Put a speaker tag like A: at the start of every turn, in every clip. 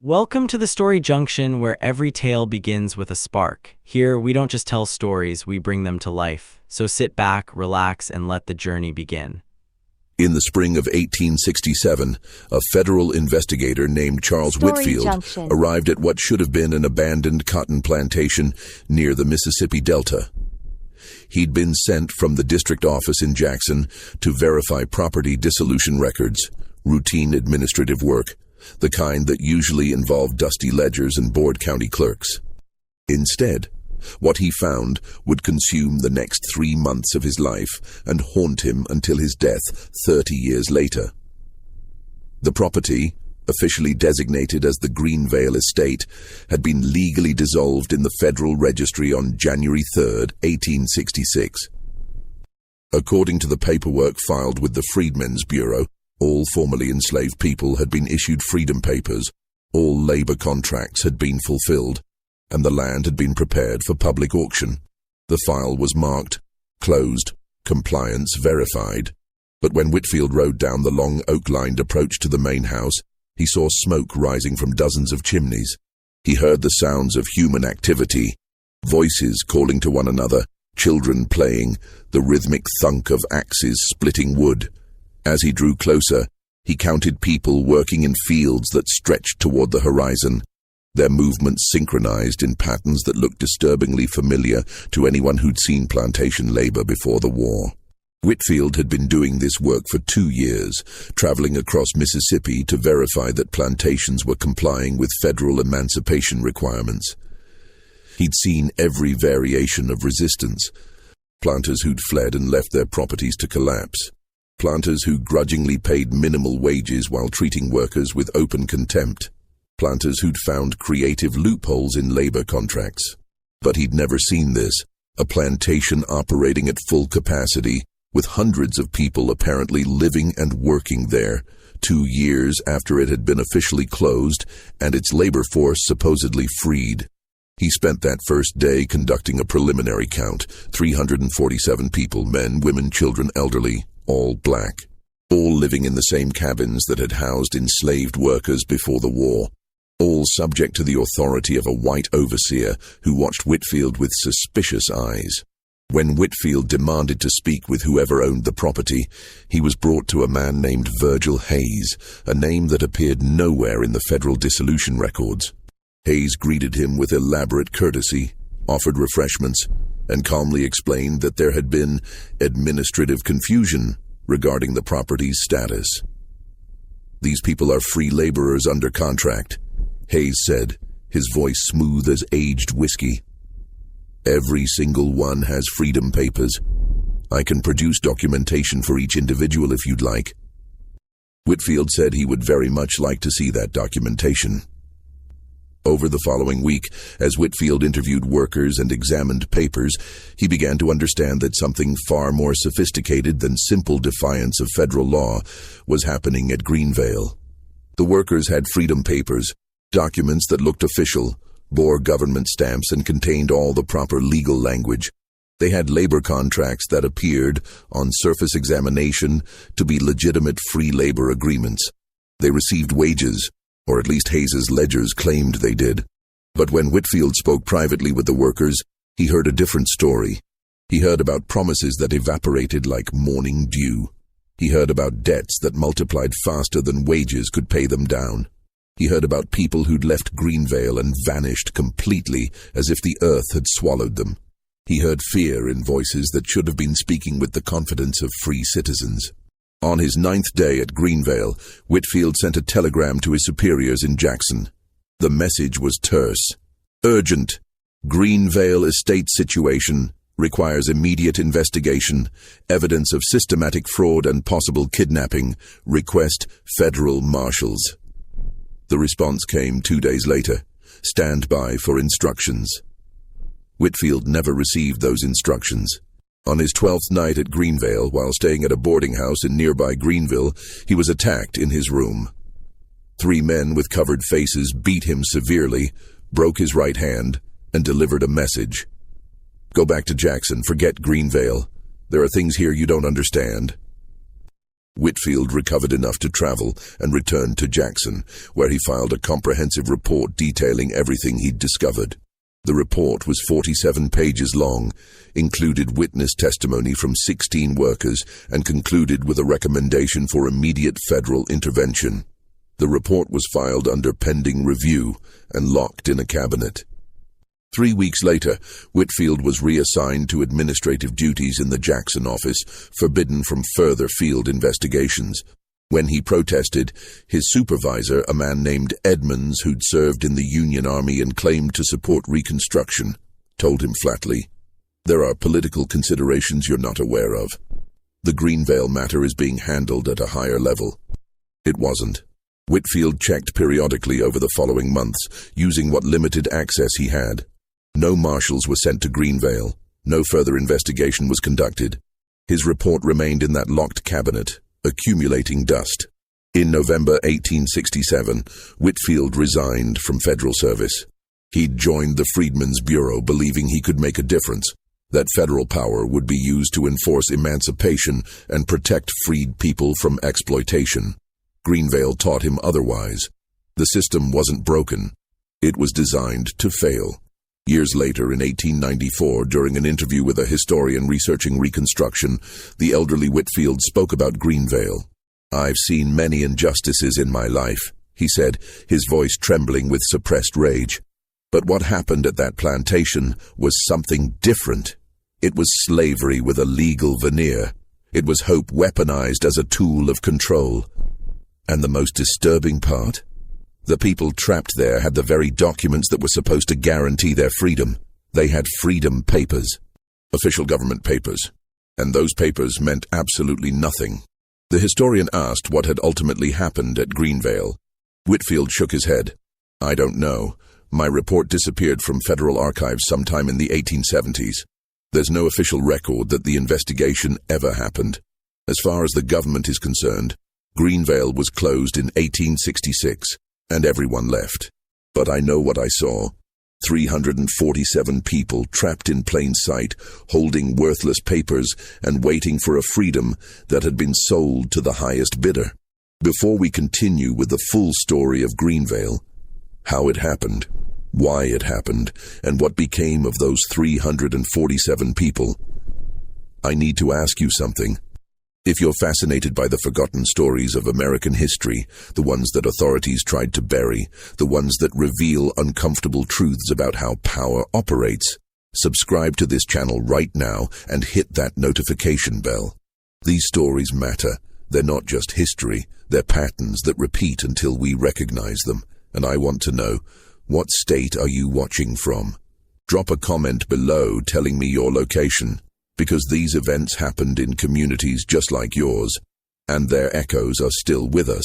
A: Welcome to the Story Junction, where every tale begins with a spark. Here, we don't just tell stories, we bring them to life. So sit back, relax, and let the journey begin.
B: In the spring of 1867, a federal investigator named Charles Whitfield
C: Junction
B: arrived at what should have been an abandoned cotton plantation near the Mississippi Delta. He'd been sent from the district office in Jackson to verify property dissolution records, routine administrative work, the kind that usually involved dusty ledgers and bored county clerks. Instead, what he found would consume the next 3 months of his life and haunt him until his death 30 years later. The property, officially designated as the Greenvale Estate, had been legally dissolved in the Federal Registry on January 3, 1866. According to the paperwork filed with the Freedmen's Bureau, all formerly enslaved people had been issued freedom papers, all labor contracts had been fulfilled, and the land had been prepared for public auction. The file was marked, closed, compliance verified. But when Whitfield rode down the long oak-lined approach to the main house, he saw smoke rising from dozens of chimneys. He heard the sounds of human activity, voices calling to one another, children playing, the rhythmic thunk of axes splitting wood. As he drew closer, he counted people working in fields that stretched toward the horizon, their movements synchronized in patterns that looked disturbingly familiar to anyone who'd seen plantation labor before the war. Whitfield had been doing this work for 2 years, traveling across Mississippi to verify that plantations were complying with federal emancipation requirements. He'd seen every variation of resistance: planters who'd fled and left their properties to collapse, planters who grudgingly paid minimal wages while treating workers with open contempt, planters who'd found creative loopholes in labor contracts. But he'd never seen this, a plantation operating at full capacity, with hundreds of people apparently living and working there, 2 years after it had been officially closed and its labor force supposedly freed. He spent that first day conducting a preliminary count: 347 people, men, women, children, elderly, all black, all living in the same cabins that had housed enslaved workers before the war, all subject to the authority of a white overseer who watched Whitfield with suspicious eyes. When Whitfield demanded to speak with whoever owned the property, he was brought to a man named Virgil Hayes, a name that appeared nowhere in the federal dissolution records. Hayes greeted him with elaborate courtesy, offered refreshments, and calmly explained that there had been administrative confusion regarding the property's status. "These people are free laborers under contract," Hayes said, his voice smooth as aged whiskey. "Every single one has freedom papers. I can produce documentation for each individual if you'd like." Whitfield said he would very much like to see that documentation. Over the following week, as Whitfield interviewed workers and examined papers, he began to understand that something far more sophisticated than simple defiance of federal law was happening at Greenvale. The workers had freedom papers, documents that looked official, bore government stamps, and contained all the proper legal language. They had labor contracts that appeared, on surface examination, to be legitimate free labor agreements. They received wages, or at least Hayes's ledgers claimed they did. But when Whitfield spoke privately with the workers, he heard a different story. He heard about promises that evaporated like morning dew. He heard about debts that multiplied faster than wages could pay them down. He heard about people who'd left Greenvale and vanished completely, as if the earth had swallowed them. He heard fear in voices that should have been speaking with the confidence of free citizens. On his 9th day at Greenvale, Whitfield sent a telegram to his superiors in Jackson. The message was terse. "Urgent. Greenvale estate situation. Requires immediate investigation. Evidence of systematic fraud and possible kidnapping. Request federal marshals." The response came 2 days later. "Stand by for instructions." Whitfield never received those instructions. On his 12th night at Greenvale, while staying at a boarding house in nearby Greenville, he was attacked in his room. 3 men with covered faces beat him severely, broke his right hand, and delivered a message. "Go back to Jackson, forget Greenvale. There are things here you don't understand." Whitfield recovered enough to travel and returned to Jackson, where he filed a comprehensive report detailing everything he'd discovered. The report was 47 pages long, included witness testimony from 16 workers, and concluded with a recommendation for immediate federal intervention. The report was filed under pending review and locked in a cabinet. 3 weeks later, Whitfield was reassigned to administrative duties in the Jackson office, forbidden from further field investigations. When he protested, his supervisor, a man named Edmonds who'd served in the Union Army and claimed to support Reconstruction, told him flatly, "There are political considerations you're not aware of. The Greenvale matter is being handled at a higher level." It wasn't. Whitfield checked periodically over the following months, using what limited access he had. No marshals were sent to Greenvale. No further investigation was conducted. His report remained in that locked cabinet, accumulating dust. In November 1867, Whitfield resigned from federal service. He'd joined the Freedmen's Bureau, believing he could make a difference, that federal power would be used to enforce emancipation and protect freed people from exploitation. Greenvale taught him otherwise. The system wasn't broken. It was designed to fail. Years later, in 1894, during an interview with a historian researching Reconstruction, the elderly Whitfield spoke about Greenvale. "I've seen many injustices in my life," he said, his voice trembling with suppressed rage. "But what happened at that plantation was something different. It was slavery with a legal veneer. It was hope weaponized as a tool of control. And the most disturbing part? The people trapped there had the very documents that were supposed to guarantee their freedom. They had freedom papers, official government papers, and those papers meant absolutely nothing." The historian asked what had ultimately happened at Greenvale. Whitfield shook his head. "I don't know. My report disappeared from federal archives sometime in the 1870s. There's no official record that the investigation ever happened. As far as the government is concerned, Greenvale was closed in 1866. And everyone left. But I know what I saw. 347 people trapped in plain sight, holding worthless papers and waiting for a freedom that had been sold to the highest bidder. Before we continue with the full story of Greenvale, how it happened, why it happened, and what became of those 347 people, I need to ask you something. If you're fascinated by the forgotten stories of American history, the ones that authorities tried to bury, the ones that reveal uncomfortable truths about how power operates, subscribe to this channel right now and hit that notification bell. These stories matter. They're not just history, they're patterns that repeat until we recognize them. And I want to know, what state are you watching from? Drop a comment below telling me your location. Because these events happened in communities just like yours, and their echoes are still with us.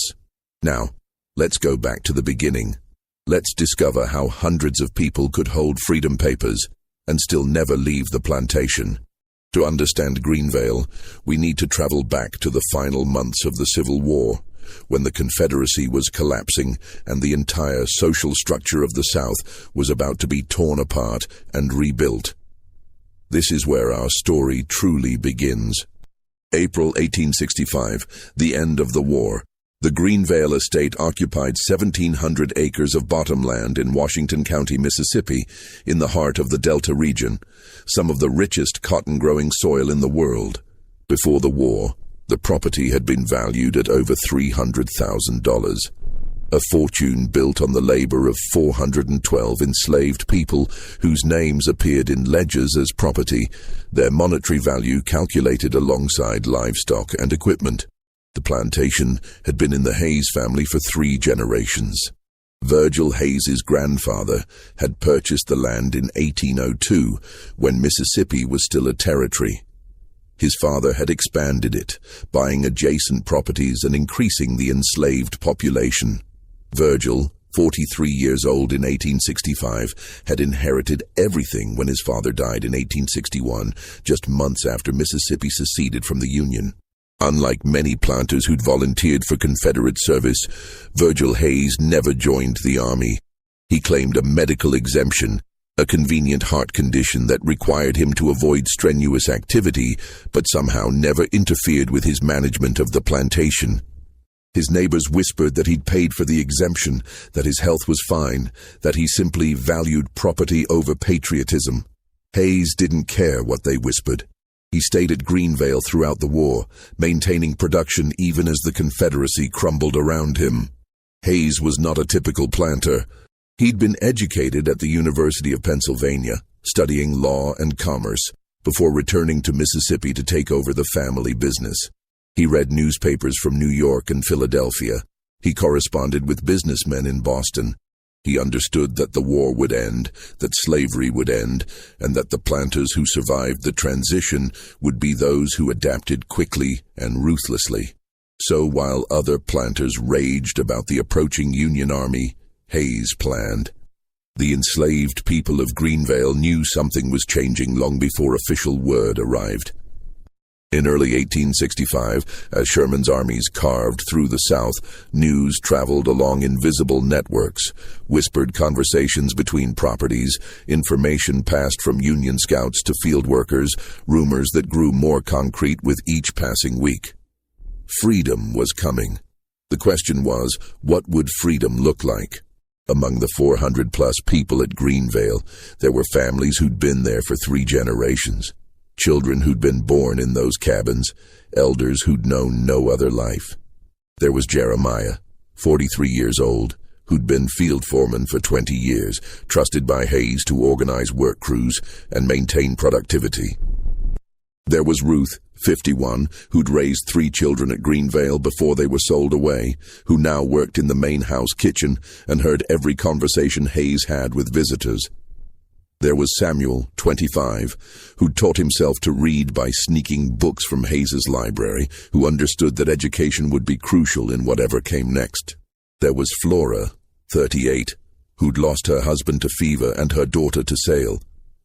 B: Now, let's go back to the beginning. Let's discover how hundreds of people could hold freedom papers and still never leave the plantation. To understand Greenvale, we need to travel back to the final months of the Civil War, when the Confederacy was collapsing and the entire social structure of the South was about to be torn apart and rebuilt. This is where our story truly begins. April 1865, the end of the war. The Greenvale estate occupied 1,700 acres of bottomland in Washington County, Mississippi, in the heart of the Delta region, some of the richest cotton-growing soil in the world. Before the war, the property had been valued at over $300,000. A fortune built on the labor of 412 enslaved people whose names appeared in ledgers as property, their monetary value calculated alongside livestock and equipment. The plantation had been in the Hayes family for 3 generations. Virgil Hayes's grandfather had purchased the land in 1802 when Mississippi was still a territory. His father had expanded it, buying adjacent properties and increasing the enslaved population. Virgil, 43 years old in 1865, had inherited everything when his father died in 1861, just months after Mississippi seceded from the Union. Unlike many planters who'd volunteered for Confederate service, Virgil Hayes never joined the Army. He claimed a medical exemption, a convenient heart condition that required him to avoid strenuous activity, but somehow never interfered with his management of the plantation. His neighbors whispered that he'd paid for the exemption, that his health was fine, that he simply valued property over patriotism. Hayes didn't care what they whispered. He stayed at Greenvale throughout the war, maintaining production even as the Confederacy crumbled around him. Hayes was not a typical planter. He'd been educated at the University of Pennsylvania, studying law and commerce, before returning to Mississippi to take over the family business. He read newspapers from New York and Philadelphia. He corresponded with businessmen in Boston. He understood that the war would end, that slavery would end, and that the planters who survived the transition would be those who adapted quickly and ruthlessly. So while other planters raged about the approaching Union Army, Hayes planned. The enslaved people of Greenvale knew something was changing long before official word arrived. In early 1865, as Sherman's armies carved through the South, news traveled along invisible networks, whispered conversations between properties, information passed from Union scouts to field workers, rumors that grew more concrete with each passing week. Freedom was coming. The question was, what would freedom look like? Among the 400-plus people at Greenvale, there were families who'd been there for 3 generations. Children who'd been born in those cabins, elders who'd known no other life. There was Jeremiah, 43 years old, who'd been field foreman for 20 years, trusted by Hayes to organize work crews and maintain productivity. There was Ruth, 51, who'd raised 3 children at Greenvale before they were sold away, who now worked in the main house kitchen and heard every conversation Hayes had with visitors. There was Samuel, 25, who'd taught himself to read by sneaking books from Hayes's library, who understood that education would be crucial in whatever came next. There was Flora, 38, who'd lost her husband to fever and her daughter to sale,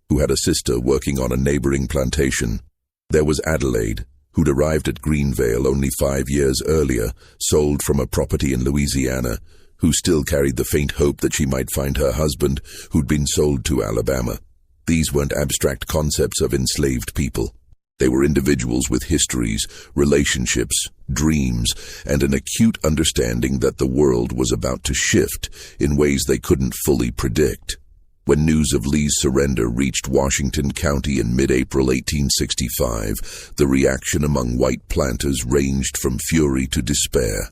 B: who had a sister working on a neighboring plantation. There was Adelaide, who'd arrived at Greenvale only 5 years earlier, sold from a property in Louisiana, who still carried the faint hope that she might find her husband, who'd been sold to Alabama. These weren't abstract concepts of enslaved people. They were individuals with histories, relationships, dreams, and an acute understanding that the world was about to shift in ways they couldn't fully predict. When news of Lee's surrender reached Washington County in mid-April 1865, the reaction among white planters ranged from fury to despair.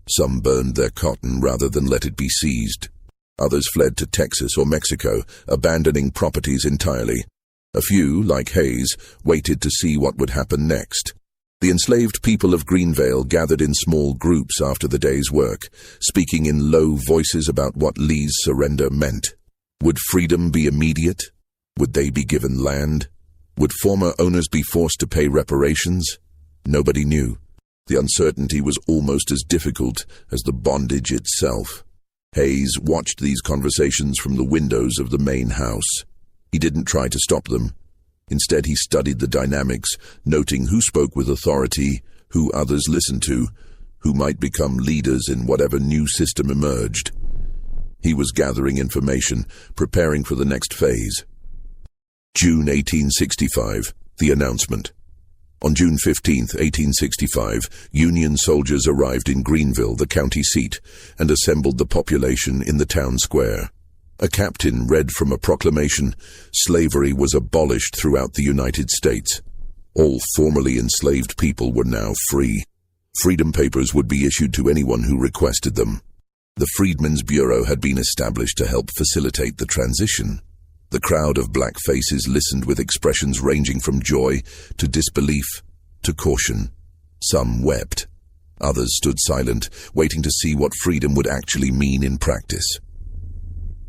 B: Some burned their cotton rather than let it be seized. Others fled to Texas or Mexico, abandoning properties entirely. A few, like Hayes, waited to see what would happen next. The enslaved people of Greenvale gathered in small groups after the day's work, speaking in low voices about what Lee's surrender meant. Would freedom be immediate? Would they be given land? Would former owners be forced to pay reparations? Nobody knew. The uncertainty was almost as difficult as the bondage itself. Hayes watched these conversations from the windows of the main house. He didn't try to stop them. Instead, he studied the dynamics, noting who spoke with authority, who others listened to, who might become leaders in whatever new system emerged. He was gathering information, preparing for the next phase. June 1865, the announcement. On June 15, 1865, Union soldiers arrived in Greenville, the county seat, and assembled the population in the town square. A captain read from a proclamation, slavery was abolished throughout the United States. All formerly enslaved people were now free. Freedom papers would be issued to anyone who requested them. The Freedmen's Bureau had been established to help facilitate the transition. The crowd of black faces listened with expressions ranging from joy to disbelief to caution. Some wept. Others stood silent, waiting to see what freedom would actually mean in practice.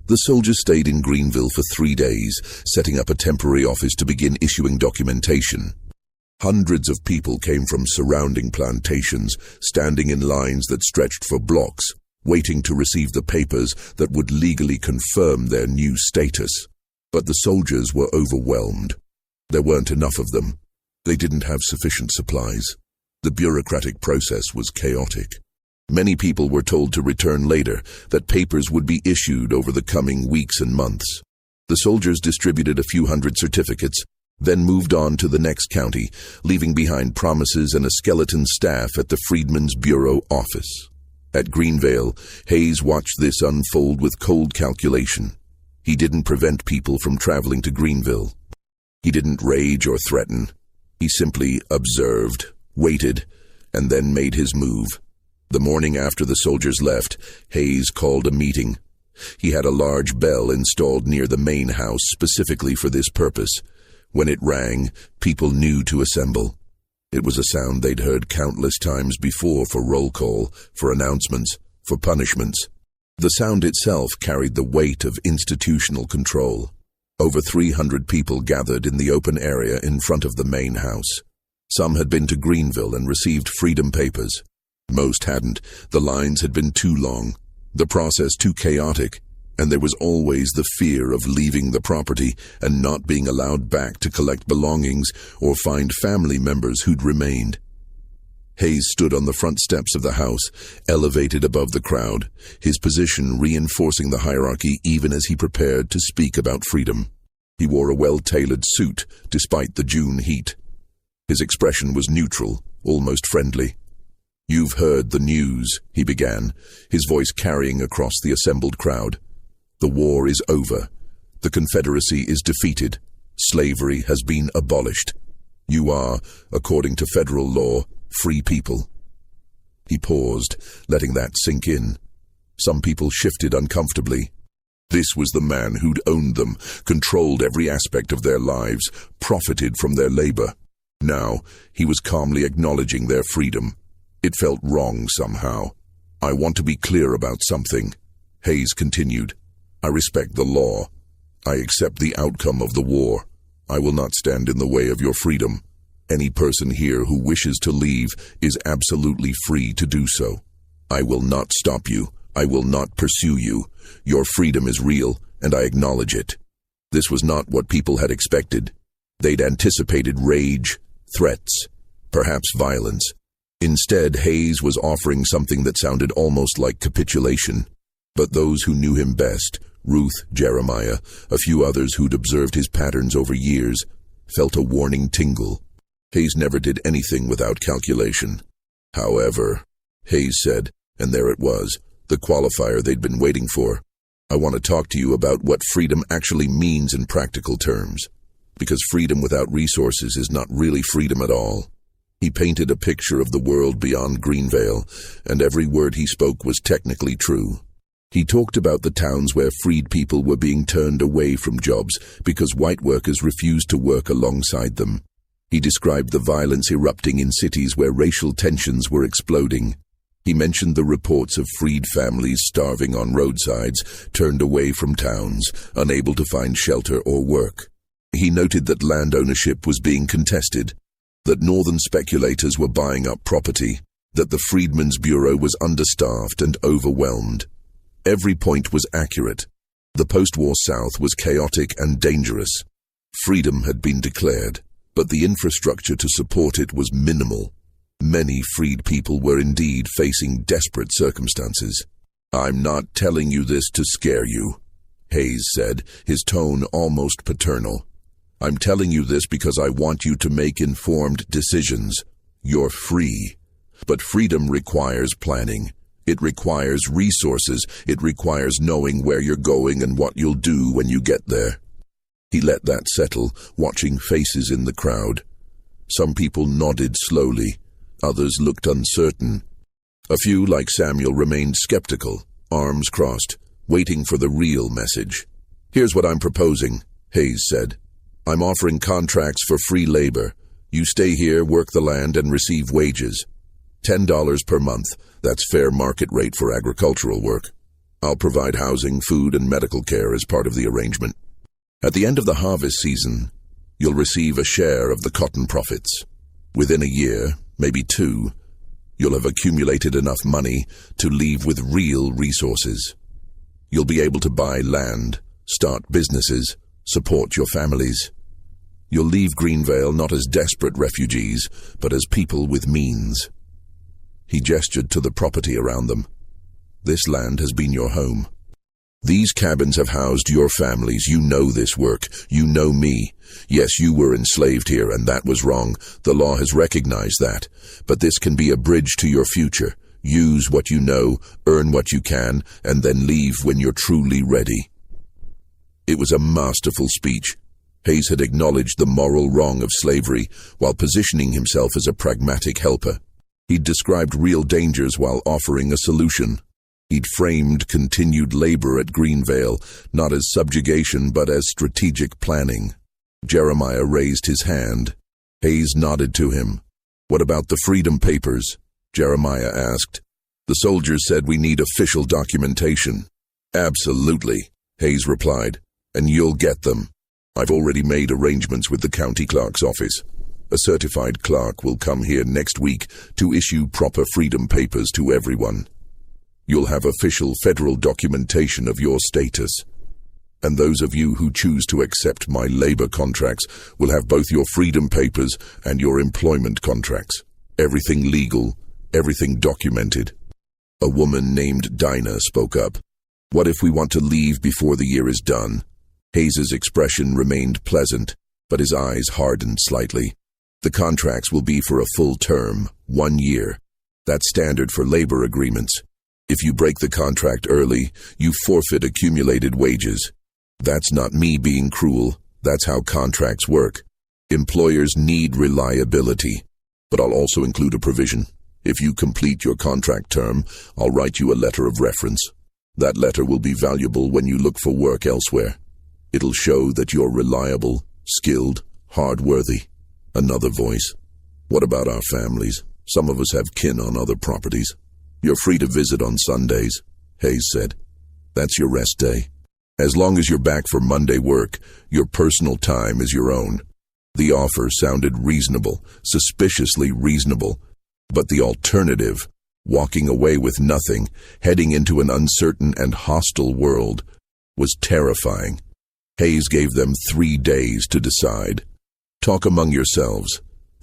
B: The soldiers stayed in Greenville for 3 days, setting up a temporary office to begin issuing documentation. Hundreds of people came from surrounding plantations, standing in lines that stretched for blocks, waiting to receive the papers that would legally confirm their new status. But the soldiers were overwhelmed. There weren't enough of them. They didn't have sufficient supplies. The bureaucratic process was chaotic. Many people were told to return later, that papers would be issued over the coming weeks and months. The soldiers distributed a few hundred certificates, then moved on to the next county, leaving behind promises and a skeleton staff at the Freedmen's Bureau office. At Greenvale, Hayes watched this unfold with cold calculation. He didn't prevent people from traveling to Greenville. He didn't rage or threaten. He simply observed, waited, and then made his move. The morning after the soldiers left, Hayes called a meeting. He had a large bell installed near the main house specifically for this purpose. When it rang, people knew to assemble. It was a sound they'd heard countless times before for roll call, for announcements, for punishments. The sound itself carried the weight of institutional control. Over 300 people gathered in the open area in front of the main house. Some had been to Greenville and received freedom papers. Most hadn't. The lines had been too long, the process too chaotic, and there was always the fear of leaving the property and not being allowed back to collect belongings or find family members who'd remained. Hayes stood on the front steps of the house, elevated above the crowd, his position reinforcing the hierarchy even as he prepared to speak about freedom. He wore a well-tailored suit despite the June heat. His expression was neutral, almost friendly. "You've heard the news," he began, his voice carrying across the assembled crowd. "The war is over. The Confederacy is defeated. Slavery has been abolished. You are, according to federal law, free people." He paused, letting that sink in. Some people shifted uncomfortably. This was the man who'd owned them, controlled every aspect of their lives, profited from their labor. Now, he was calmly acknowledging their freedom. It felt wrong somehow. "I want to be clear about something," Hayes continued. "I respect the law. I accept the outcome of the war. I will not stand in the way of your freedom. Any person here who wishes to leave is absolutely free to do so. I will not stop you. I will not pursue you. Your freedom is real, and I acknowledge it." This was not what people had expected. They'd anticipated rage, threats, perhaps violence. Instead, Hayes was offering something that sounded almost like capitulation. But those who knew him best, Ruth, Jeremiah, a few others who'd observed his patterns over years, felt a warning tingle. Hayes never did anything without calculation. "However," Hayes said, and there it was, the qualifier they'd been waiting for. "I want to talk to you about what freedom actually means in practical terms. Because freedom without resources is not really freedom at all." He painted a picture of the world beyond Greenvale, and every word he spoke was technically true. He talked about the towns where freed people were being turned away from jobs because white workers refused to work alongside them. He described the violence erupting in cities where racial tensions were exploding. He mentioned the reports of freed families starving on roadsides, turned away from towns, unable to find shelter or work. He noted that land ownership was being contested, that northern speculators were buying up property, that the Freedmen's Bureau was understaffed and overwhelmed. Every point was accurate. The post-war South was chaotic and dangerous. Freedom had been declared, but the infrastructure to support it was minimal. Many freed people were indeed facing desperate circumstances. "I'm not telling you this to scare you," Hayes said, his tone almost paternal. "I'm telling you this because I want you to make informed decisions. You're free. But freedom requires planning. It requires resources. It requires knowing where you're going and what you'll do when you get there." He let that settle, watching faces in the crowd. Some people nodded slowly. Others looked uncertain. A few, like Samuel, remained skeptical, arms crossed, waiting for the real message. "Here's what I'm proposing," Hayes said. "I'm offering contracts for free labor. You stay here, work the land, and receive wages. $10 per month. That's fair market rate for agricultural work. I'll provide housing, food, and medical care as part of the arrangement. At the end of the harvest season, you'll receive a share of the cotton profits. Within a year, maybe 2, you'll have accumulated enough money to leave with real resources. You'll be able to buy land, start businesses, support your families. You'll leave Greenvale not as desperate refugees, but as people with means." He gestured to the property around them. "This land has been your home. These cabins have housed your families. You know this work. You know me. Yes, you were enslaved here, and that was wrong. The law has recognized that. But this can be a bridge to your future. Use what you know, earn what you can, and then leave when you're truly ready. It was a masterful speech. Hayes had acknowledged the moral wrong of slavery while positioning himself as a pragmatic helper. He'd described real dangers while offering a solution. He'd framed continued labor at Greenvale not as subjugation but as strategic planning. Jeremiah raised his hand. Hayes nodded to him. "What about the freedom papers?" Jeremiah asked. "The soldiers said we need official documentation." "Absolutely," Hayes replied, "and you'll get them. I've already made arrangements with the county clerk's office. A certified clerk will come here next week to issue proper freedom papers to everyone. You'll have official federal documentation of your status. And those of you who choose to accept my labor contracts will have both your freedom papers and your employment contracts. Everything legal, everything documented." A woman named Dinah spoke up. "What if we want to leave before the year is done?" Hayes's expression remained pleasant, but his eyes hardened slightly. "The contracts will be for a full term, 1 year. That's standard for labor agreements. If you break the contract early, you forfeit accumulated wages. That's not me being cruel. That's how contracts work. Employers need reliability. But I'll also include a provision. If you complete your contract term, I'll write you a letter of reference. That letter will be valuable when you look for work elsewhere. It'll show that you're reliable, skilled, hard-worthy." Another voice. "What about our families? Some of us have kin on other properties." "You're free to visit on Sundays," Hayes said. "That's your rest day. As long as you're back for Monday work, your personal time is your own." The offer sounded reasonable, suspiciously reasonable. But the alternative, walking away with nothing, heading into an uncertain and hostile world, was terrifying. Hayes gave them 3 days to decide. "Talk among yourselves.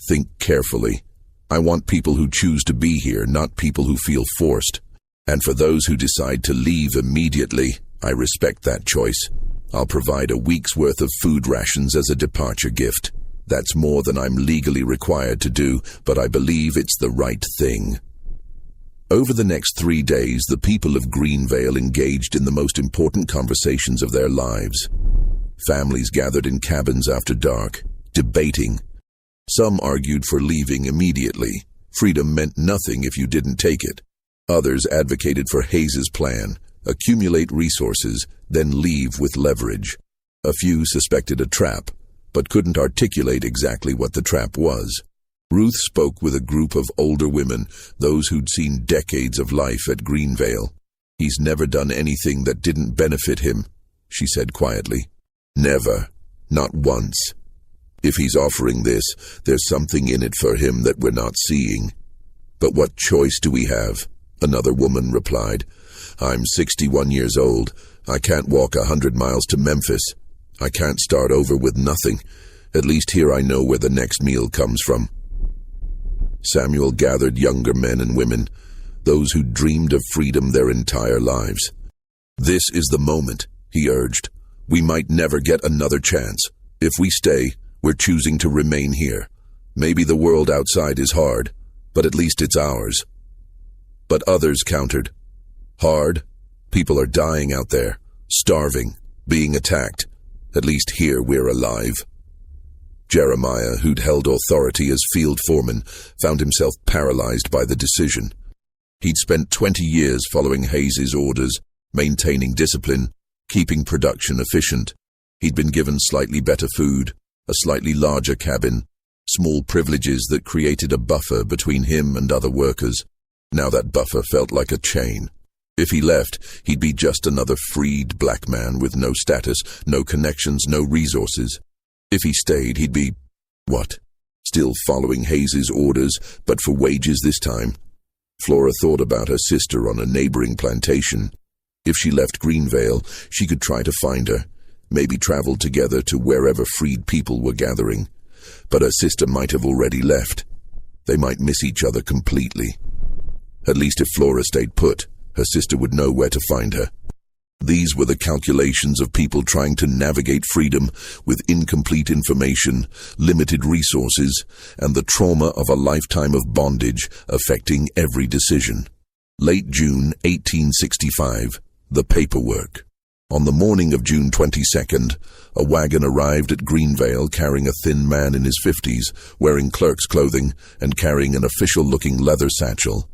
B: Think carefully. I want people who choose to be here, not people who feel forced. And for those who decide to leave immediately, I respect that choice. I'll provide a week's worth of food rations as a departure gift. That's more than I'm legally required to do, but I believe it's the right thing." Over the next 3 days, the people of Greenvale engaged in the most important conversations of their lives. Families gathered in cabins after dark, debating. Some argued for leaving immediately. Freedom meant nothing if you didn't take it. Others advocated for Hayes's plan: accumulate resources, then leave with leverage. A few suspected a trap, but couldn't articulate exactly what the trap was. Ruth spoke with a group of older women, those who'd seen decades of life at Greenvale. "He's never done anything that didn't benefit him," she said quietly. "Never. Not once. If he's offering this, there's something in it for him that we're not seeing." "But what choice do we have?" Another woman replied. "I'm 61 years old. I can't walk 100 miles to Memphis. I can't start over with nothing. At least here I know where the next meal comes from." Samuel gathered younger men and women, those who dreamed of freedom their entire lives. "This is the moment," he urged. "We might never get another chance. If we stay, we're choosing to remain here. Maybe the world outside is hard, but at least it's ours." But others countered. "Hard? People are dying out there, starving, being attacked. At least here we're alive." Jeremiah, who'd held authority as field foreman, found himself paralyzed by the decision. He'd spent 20 years following Hayes's orders, maintaining discipline, keeping production efficient. He'd been given slightly better food, a slightly larger cabin, small privileges that created a buffer between him and other workers. Now that buffer felt like a chain. If he left, he'd be just another freed black man with no status, no connections, no resources. If he stayed, he'd be, what? Still following Hayes's orders, but for wages this time. Flora thought about her sister on a neighboring plantation. If she left Greenvale, she could try to find her, maybe travel together to wherever freed people were gathering. But her sister might have already left. They might miss each other completely. At least if Flora stayed put, her sister would know where to find her. These were the calculations of people trying to navigate freedom with incomplete information, limited resources, and the trauma of a lifetime of bondage affecting every decision. Late June 1865. The paperwork. On the morning of June 22nd, a wagon arrived at Greenvale carrying a thin man in his 50s, wearing clerk's clothing and carrying an official-looking leather satchel.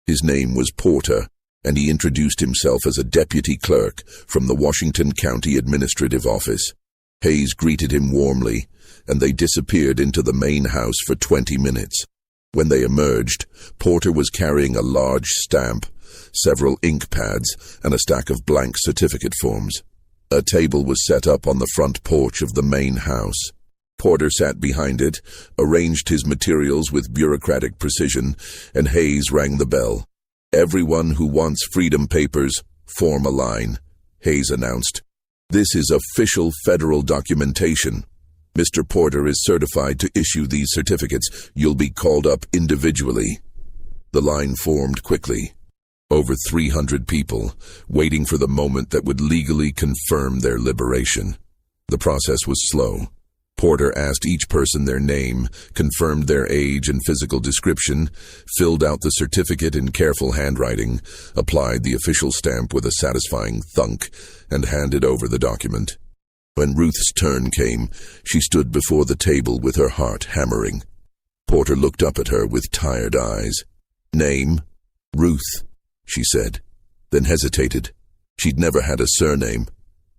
B: His name was Porter, and he introduced himself as a deputy clerk from the Washington County Administrative Office. Hayes greeted him warmly, and they disappeared into the main house for 20 minutes. When they emerged, Porter was carrying a large stamp, several ink pads, and a stack of blank certificate forms. A table was set up on the front porch of the main house. Porter sat behind it, arranged his materials with bureaucratic precision, and Hayes rang the bell. "Everyone who wants freedom papers, form a line," Hayes announced. "This is official federal documentation. Mr. Porter is certified to issue these certificates. You'll be called up individually." The line formed quickly. Over 300 people, waiting for the moment that would legally confirm their liberation. The process was slow. Porter asked each person their name, confirmed their age and physical description, filled out the certificate in careful handwriting, applied the official stamp with a satisfying thunk, and handed over the document. When Ruth's turn came, she stood before the table with her heart hammering. Porter looked up at her with tired eyes. "Name?" "Ruth," she said, then hesitated. She'd never had a surname.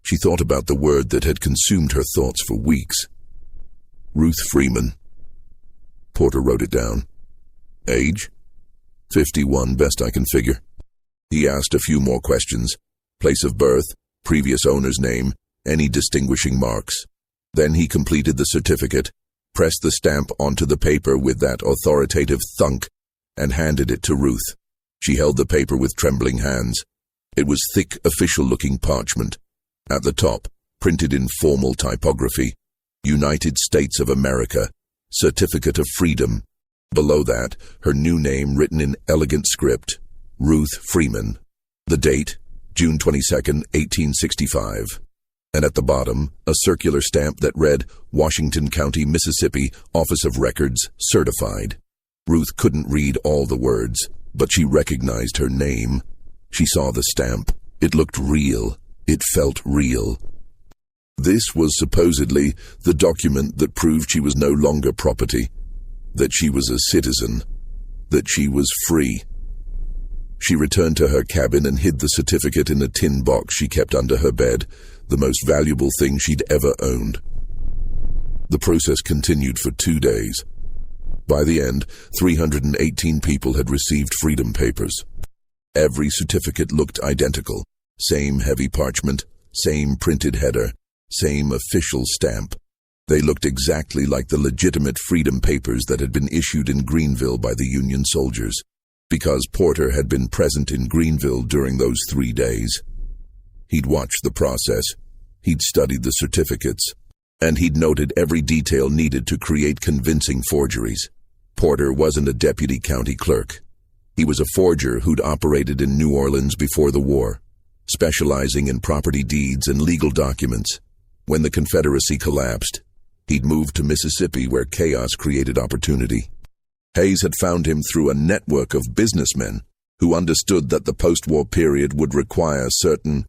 B: She thought about the word that had consumed her thoughts for weeks. "Ruth Freeman." Porter wrote it down. "Age?" 51, best I can figure. He asked a few more questions. Place of birth, previous owner's name, any distinguishing marks. Then he completed the certificate, pressed the stamp onto the paper with that authoritative thunk, and handed it to Ruth. She held the paper with trembling hands. It was thick, official-looking parchment. At the top, printed in formal typography, "United States of America, Certificate of Freedom." Below that, her new name written in elegant script, Ruth Freeman. The date, June 22nd, 1865. And at the bottom, a circular stamp that read, "Washington County, Mississippi, Office of Records, Certified." Ruth couldn't read all the words, but she recognized her name. She saw the stamp. It looked real. It felt real. This was supposedly the document that proved she was no longer property, that she was a citizen, that she was free. She returned to her cabin and hid the certificate in a tin box she kept under her bed, the most valuable thing she'd ever owned. The process continued for 2 days. By the end, 318 people had received freedom papers. Every certificate looked identical. Same heavy parchment, same printed header, same official stamp. They looked exactly like the legitimate freedom papers that had been issued in Greenville by the Union soldiers. Because Porter had been present in Greenville during those 3 days. He'd watched the process, he'd studied the certificates, and he'd noted every detail needed to create convincing forgeries. Porter wasn't a deputy county clerk. He was a forger who'd operated in New Orleans before the war, specializing in property deeds and legal documents. When the Confederacy collapsed, he'd moved to Mississippi where chaos created opportunity. Hayes had found him through a network of businessmen who understood that the post-war period would require certain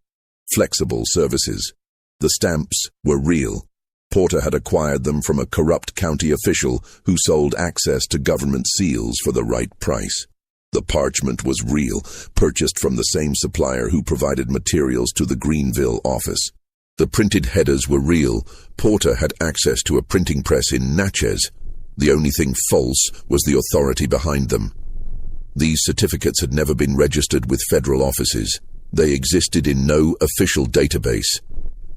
B: flexible services. The stamps were real. Porter had acquired them from a corrupt county official who sold access to government seals for the right price. The parchment was real, purchased from the same supplier who provided materials to the Greenville office. The printed headers were real. Porter had access to a printing press in Natchez. The only thing false was the authority behind them. These certificates had never been registered with federal offices. They existed in no official database.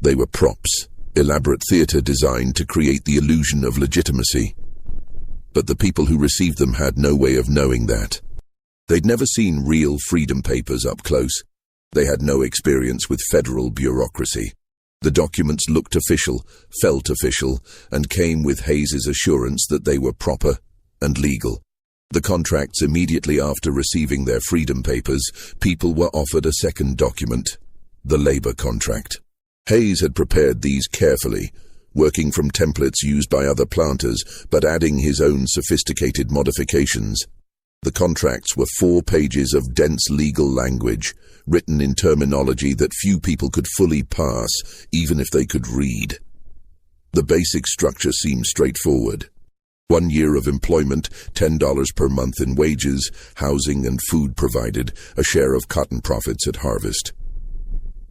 B: They were props, elaborate theater designed to create the illusion of legitimacy. But the people who received them had no way of knowing that. They'd never seen real freedom papers up close. They had no experience with federal bureaucracy. The documents looked official, felt official, and came with Hayes's assurance that they were proper and legal. The contracts immediately after receiving their freedom papers, people were offered a second document. the labor contract. Hayes had prepared these carefully, working from templates used by other planters, but adding his own sophisticated modifications. The contracts were 4 pages of dense legal language, written in terminology that few people could fully parse, even if they could read. The basic structure seemed straightforward. 1 year of employment, $10 per month in wages, housing and food provided, a share of cotton profits at harvest.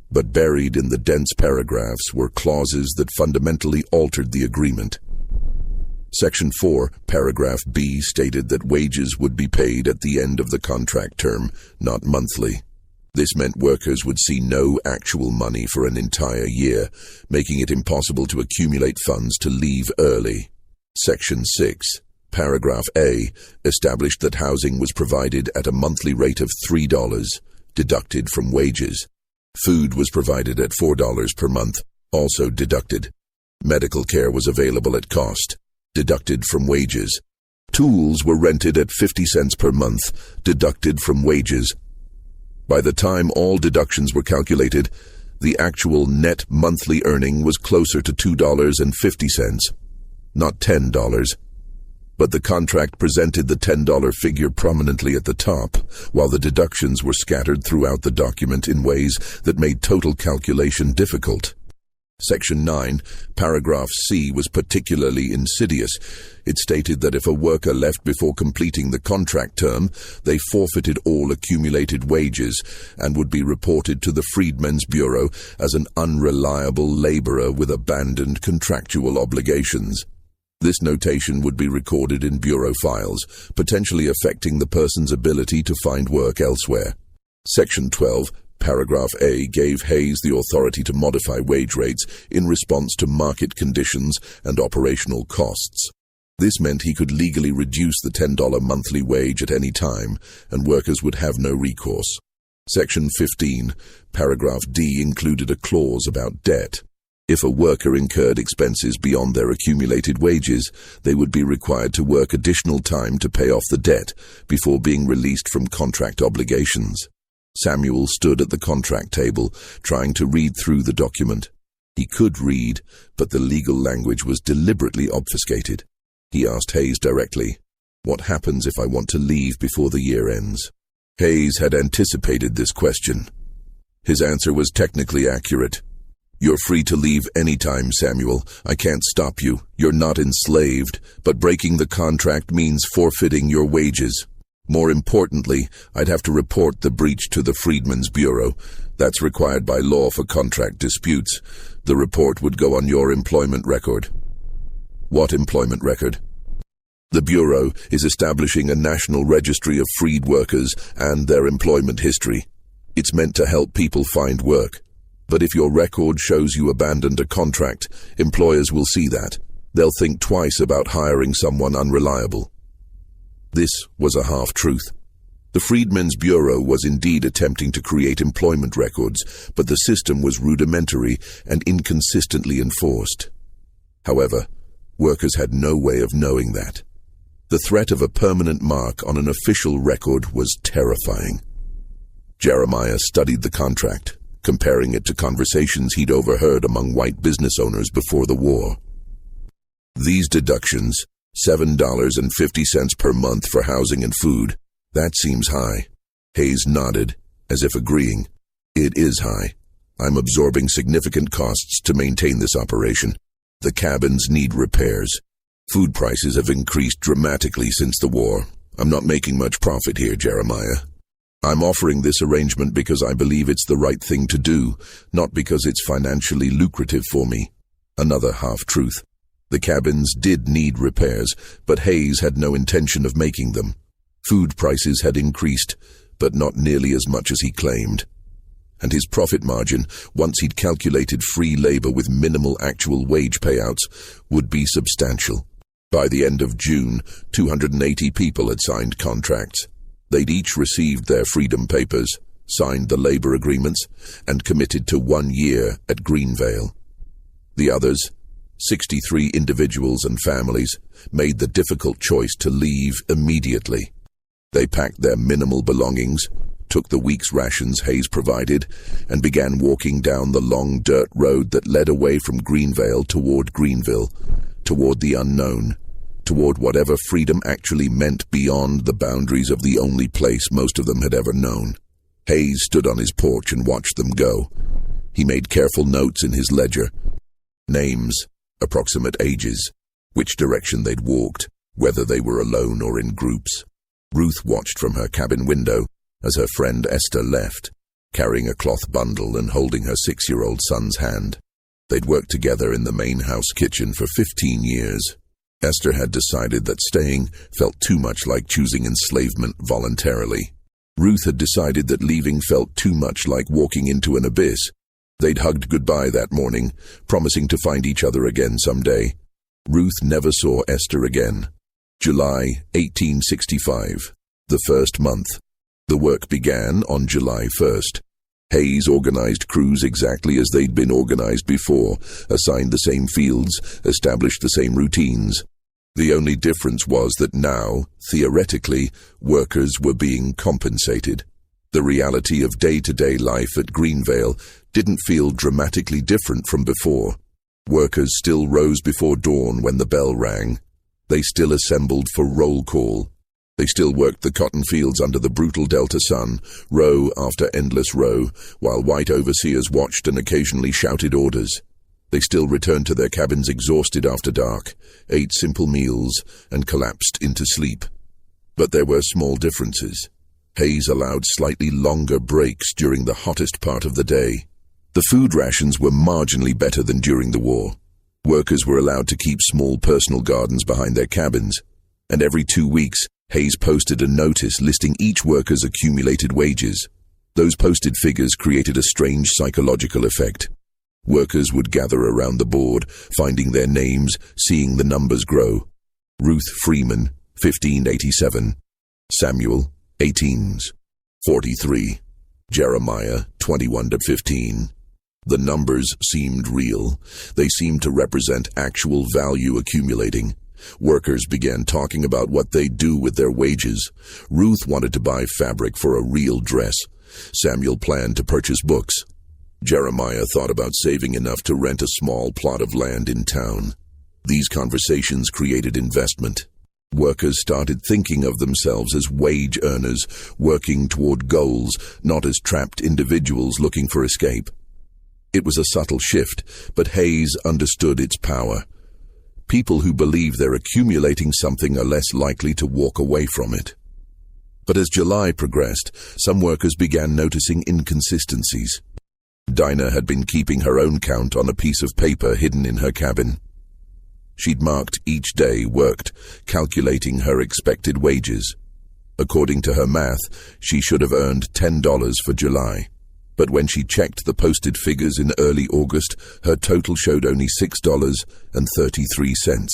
B: But buried in the dense paragraphs were clauses that fundamentally altered the agreement. Section 4, paragraph B stated that wages would be paid at the end of the contract term, not monthly. This meant workers would see no actual money for an entire year, making it impossible to accumulate funds to leave early. Section 6, paragraph A, established that housing was provided at a monthly rate of $3, deducted from wages. Food was provided at $4 per month, also deducted. Medical care was available at cost, deducted from wages. Tools were rented at 50 cents per month, deducted from wages. By the time all deductions were calculated, the actual net monthly earning was closer to $2.50, not $10. But the contract presented the $10 figure prominently at the top, while the deductions were scattered throughout the document in ways that made total calculation difficult. Section 9, paragraph C was particularly insidious. It stated that if a worker left before completing the contract term, they forfeited all accumulated wages and would be reported to the Freedmen's Bureau as an unreliable laborer with abandoned contractual obligations. This notation would be recorded in Bureau files, potentially affecting the person's ability to find work elsewhere. Section 12, paragraph A gave Hayes the authority to modify wage rates in response to market conditions and operational costs. This meant he could legally reduce the $10 monthly wage at any time, and workers would have no recourse. Section 15, paragraph D included a clause about debt. If a worker incurred expenses beyond their accumulated wages, they would be required to work additional time to pay off the debt before being released from contract obligations. Samuel stood at the contract table, trying to read through the document. He could read, but the legal language was deliberately obfuscated. He asked Hayes directly, "What happens if I want to leave before the year ends?" Hayes had anticipated this question. His answer was technically accurate. "You're free to leave anytime, Samuel. I can't stop you. You're not enslaved, but breaking the contract means forfeiting your wages. More importantly, I'd have to report the breach to the Freedmen's Bureau. That's required by law for contract disputes. The report would go on your employment record." "What employment record?" "The Bureau is establishing a national registry of freed workers and their employment history. It's meant to help people find work. But if your record shows you abandoned a contract, employers will see that. They'll think twice about hiring someone unreliable." This was a half-truth. The Freedmen's Bureau was indeed attempting to create employment records, but the system was rudimentary and inconsistently enforced. However, workers had no way of knowing that. The threat of a permanent mark on an official record was terrifying. Jeremiah studied the contract, comparing it to conversations he'd overheard among white business owners before the war. These deductions, $7.50 per month for housing and food, that seems high. Hayes nodded, as if agreeing. "It is high. I'm absorbing significant costs to maintain this operation. The cabins need repairs. Food prices have increased dramatically since the war. I'm not making much profit here, Jeremiah. I'm offering this arrangement because I believe it's the right thing to do, not because it's financially lucrative for me." Another half-truth. The cabins did need repairs, but Hayes had no intention of making them. Food prices had increased, but not nearly as much as he claimed. And his profit margin, once he'd calculated free labor with minimal actual wage payouts, would be substantial. By the end of June, 280 people had signed contracts. They'd each received their freedom papers, signed the labor agreements, and committed to 1 year at Greenvale. The others, 63 individuals and families, made the difficult choice to leave immediately. They packed their minimal belongings, took the week's rations Hayes provided, and began walking down the long dirt road that led away from Greenvale toward Greenville, toward the unknown, toward whatever freedom actually meant beyond the boundaries of the only place most of them had ever known. Hayes stood on his porch and watched them go. He made careful notes in his ledger. Names, approximate ages, which direction they'd walked, whether they were alone or in groups. Ruth watched from her cabin window as her friend Esther left, carrying a cloth bundle and holding her 6-year-old son's hand. They'd worked together in the main house kitchen for 15 years. Esther had decided that staying felt too much like choosing enslavement voluntarily. Ruth had decided that leaving felt too much like walking into an abyss. They'd hugged goodbye that morning, promising to find each other again someday. Ruth never saw Esther again. July 1865, the first month. The work began on July 1st. Hayes organized crews exactly as they'd been organized before, assigned the same fields, established the same routines. The only difference was that now, theoretically, workers were being compensated. The reality of day-to-day life at Greenvale didn't feel dramatically different from before. Workers still rose before dawn when the bell rang. They still assembled for roll call. They still worked the cotton fields under the brutal Delta sun, row after endless row, while white overseers watched and occasionally shouted orders. They still returned to their cabins exhausted after dark, ate simple meals, and collapsed into sleep. But there were small differences. Hayes allowed slightly longer breaks during the hottest part of the day. The food rations were marginally better than during the war. Workers were allowed to keep small personal gardens behind their cabins, and every 2 weeks, Hayes posted a notice listing each worker's accumulated wages. Those posted figures created a strange psychological effect. Workers would gather around the board, finding their names, seeing the numbers grow. Ruth Freeman, 1587. Samuel, 18s. 43. Jeremiah, 21-15. The numbers seemed real. They seemed to represent actual value accumulating. Workers began talking about what they'd do with their wages. Ruth wanted to buy fabric for a real dress. Samuel planned to purchase books. Jeremiah thought about saving enough to rent a small plot of land in town. These conversations created investment. Workers started thinking of themselves as wage earners, working toward goals, not as trapped individuals looking for escape. It was a subtle shift, but Hayes understood its power. People who believe they're accumulating something are less likely to walk away from it. But as July progressed, some workers began noticing inconsistencies. Dinah had been keeping her own count on a piece of paper hidden in her cabin. She'd marked each day worked, calculating her expected wages. According to her math, she should have earned $10 for July. But when she checked the posted figures in early August, her total showed only $6.33.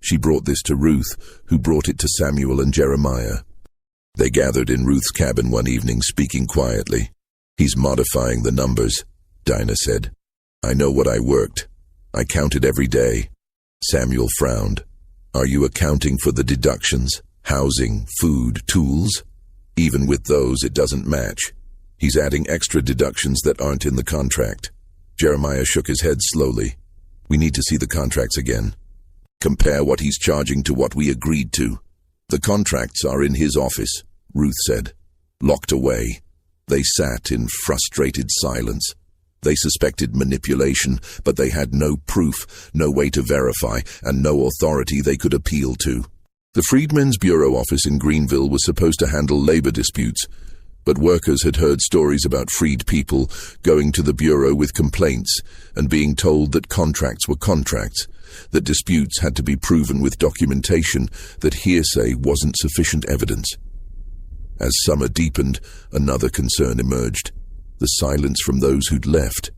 B: She brought this to Ruth, who brought it to Samuel and Jeremiah. They gathered in Ruth's cabin one evening, speaking quietly. "He's modifying the numbers," Dinah said. "I know what I worked. I counted every day." Samuel frowned. "Are you accounting for the deductions? Housing, food, tools? Even with those, it doesn't match. He's adding extra deductions that aren't in the contract." Jeremiah shook his head slowly. "We need to see the contracts again. Compare what he's charging to what we agreed to." "The contracts are in his office," Ruth said. Locked away. They sat in frustrated silence. They suspected manipulation, but they had no proof, no way to verify, and no authority they could appeal to. The Freedmen's Bureau office in Greenville was supposed to handle labor disputes, but workers had heard stories about freed people going to the Bureau with complaints and being told that contracts were contracts, that disputes had to be proven with documentation, that hearsay wasn't sufficient evidence. As summer deepened, another concern emerged: the silence from those who'd left.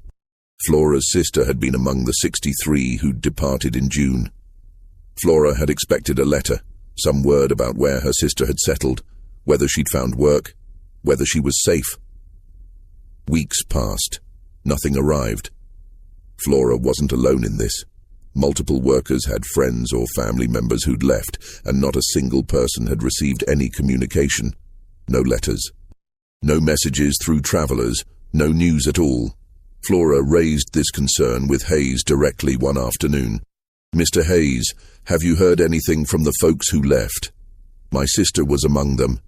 B: Flora's sister had been among the 63 who'd departed in June. Flora had expected a letter, some word about where her sister had settled, whether she'd found work, whether she was safe. Weeks passed. Nothing arrived. Flora wasn't alone in this. Multiple workers had friends or family members who'd left, and not a single person had received any communication. No letters. No messages through travelers, no news at all. Flora raised this concern with Hayes directly one afternoon. "Mr. Hayes, have you heard anything from the folks who left? My sister was among them,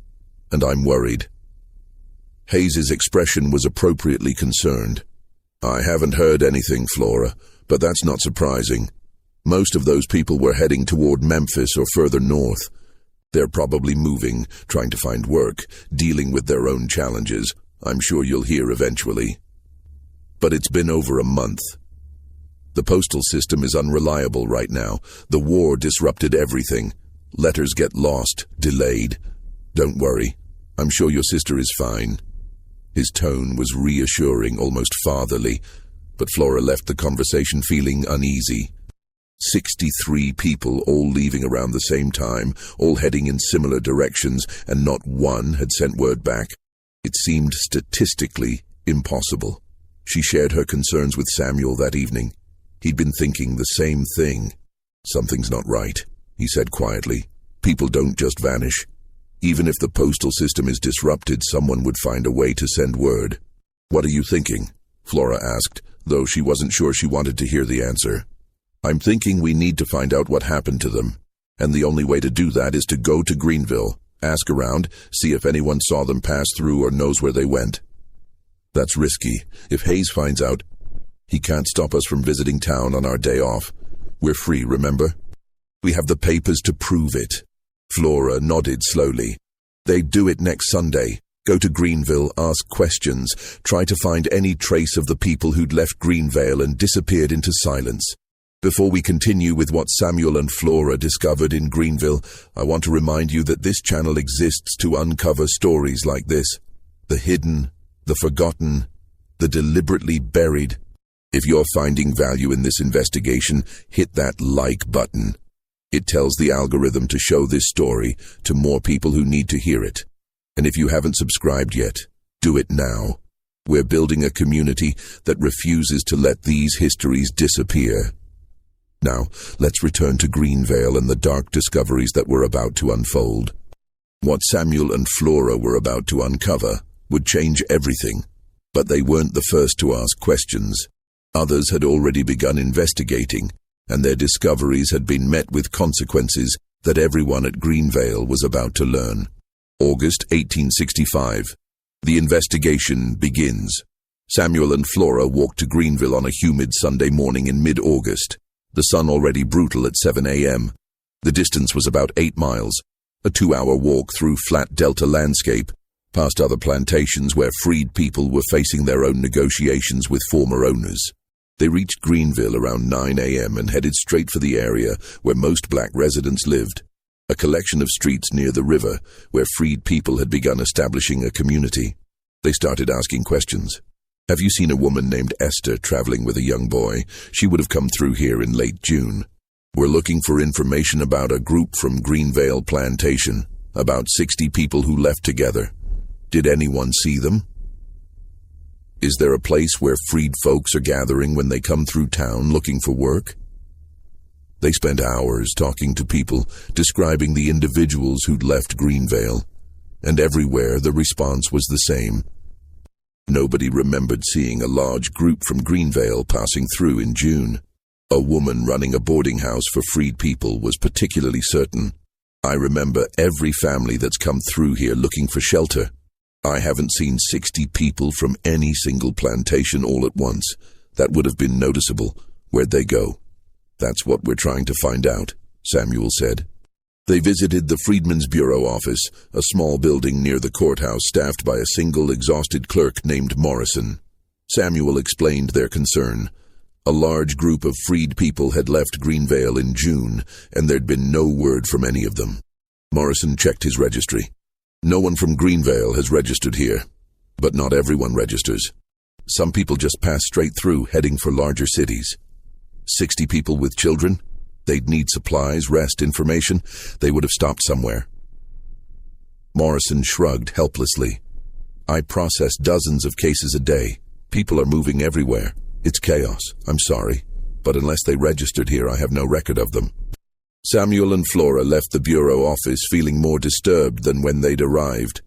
B: and I'm worried." Hayes's expression was appropriately concerned. "I haven't heard anything, Flora, but that's not surprising. Most of those people were heading toward Memphis or further north. They're probably moving, trying to find work, dealing with their own challenges. I'm sure you'll hear eventually. But it's been over a month. The postal system is unreliable right now. The war disrupted everything. Letters get lost, delayed. Don't worry. I'm sure your sister is fine." His tone was reassuring, almost fatherly, but Flora left the conversation feeling uneasy. 63 people all leaving around the same time, all heading in similar directions, and not one had sent word back. It seemed statistically impossible. She shared her concerns with Samuel that evening. He'd been thinking the same thing. "Something's not right," he said quietly. "People don't just vanish. Even if the postal system is disrupted, someone would find a way to send word." "What are you thinking?" Flora asked, though she wasn't sure she wanted to hear the answer. "I'm thinking we need to find out what happened to them, and the only way to do that is to go to Greenville, ask around, see if anyone saw them pass through or knows where they went." "That's risky. If Hayes finds out, he can't stop us from visiting town on our day off. We're free, remember? We have the papers to prove it." Flora nodded slowly. "They'd do it next Sunday. Go to Greenville, ask questions, try to find any trace of the people who'd left Greenvale and disappeared into silence. Before we continue with what Samuel and Flora discovered in Greenville, I want to remind you that this channel exists to uncover stories like this. The hidden, the forgotten, the deliberately buried. If you're finding value in this investigation, hit that like button. It tells the algorithm to show this story to more people who need to hear it. And if you haven't subscribed yet, do it now. We're building a community that refuses to let these histories disappear. Now, let's return to Greenvale and the dark discoveries that were about to unfold. What Samuel and Flora were about to uncover would change everything, but they weren't the first to ask questions. Others had already begun investigating, and their discoveries had been met with consequences that everyone at Greenvale was about to learn. August 1865. The investigation begins. Samuel and Flora walked to Greenville on a humid Sunday morning in mid-August. The sun already brutal at 7 a.m. The distance was about 8 miles, a 2-hour walk through flat delta landscape, past other plantations where freed people were facing their own negotiations with former owners. They reached Greenville around 9 a.m. and headed straight for the area where most black residents lived, a collection of streets near the river where freed people had begun establishing a community. They started asking questions. "Have you seen a woman named Esther traveling with a young boy? She would have come through here in late June. We're looking for information about a group from Greenvale Plantation, about 60 people who left together. Did anyone see them? Is there a place where freed folks are gathering when they come through town looking for work?" They spent hours talking to people, describing the individuals who'd left Greenvale, and everywhere the response was the same. Nobody remembered seeing a large group from Greenvale passing through in June. A woman running a boarding house for freed people was particularly certain. "I remember every family that's come through here looking for shelter. I haven't seen 60 people from any single plantation all at once. That would have been noticeable. Where'd they go?" "That's what we're trying to find out," Samuel said. They visited the Freedmen's Bureau office, a small building near the courthouse staffed by a single exhausted clerk named Morrison. Samuel explained their concern. A large group of freed people had left Greenvale in June, and there'd been no word from any of them. Morrison checked his registry. "No one from Greenvale has registered here, but not everyone registers. Some people just pass straight through, heading for larger cities. 60 people with children? They'd need supplies, rest, information. They would have stopped somewhere." Morrison shrugged helplessly. "I process dozens of cases a day. People are moving everywhere. It's chaos. I'm sorry, but unless they registered here, I have no record of them." Samuel and Flora left the bureau office feeling more disturbed than when they'd arrived.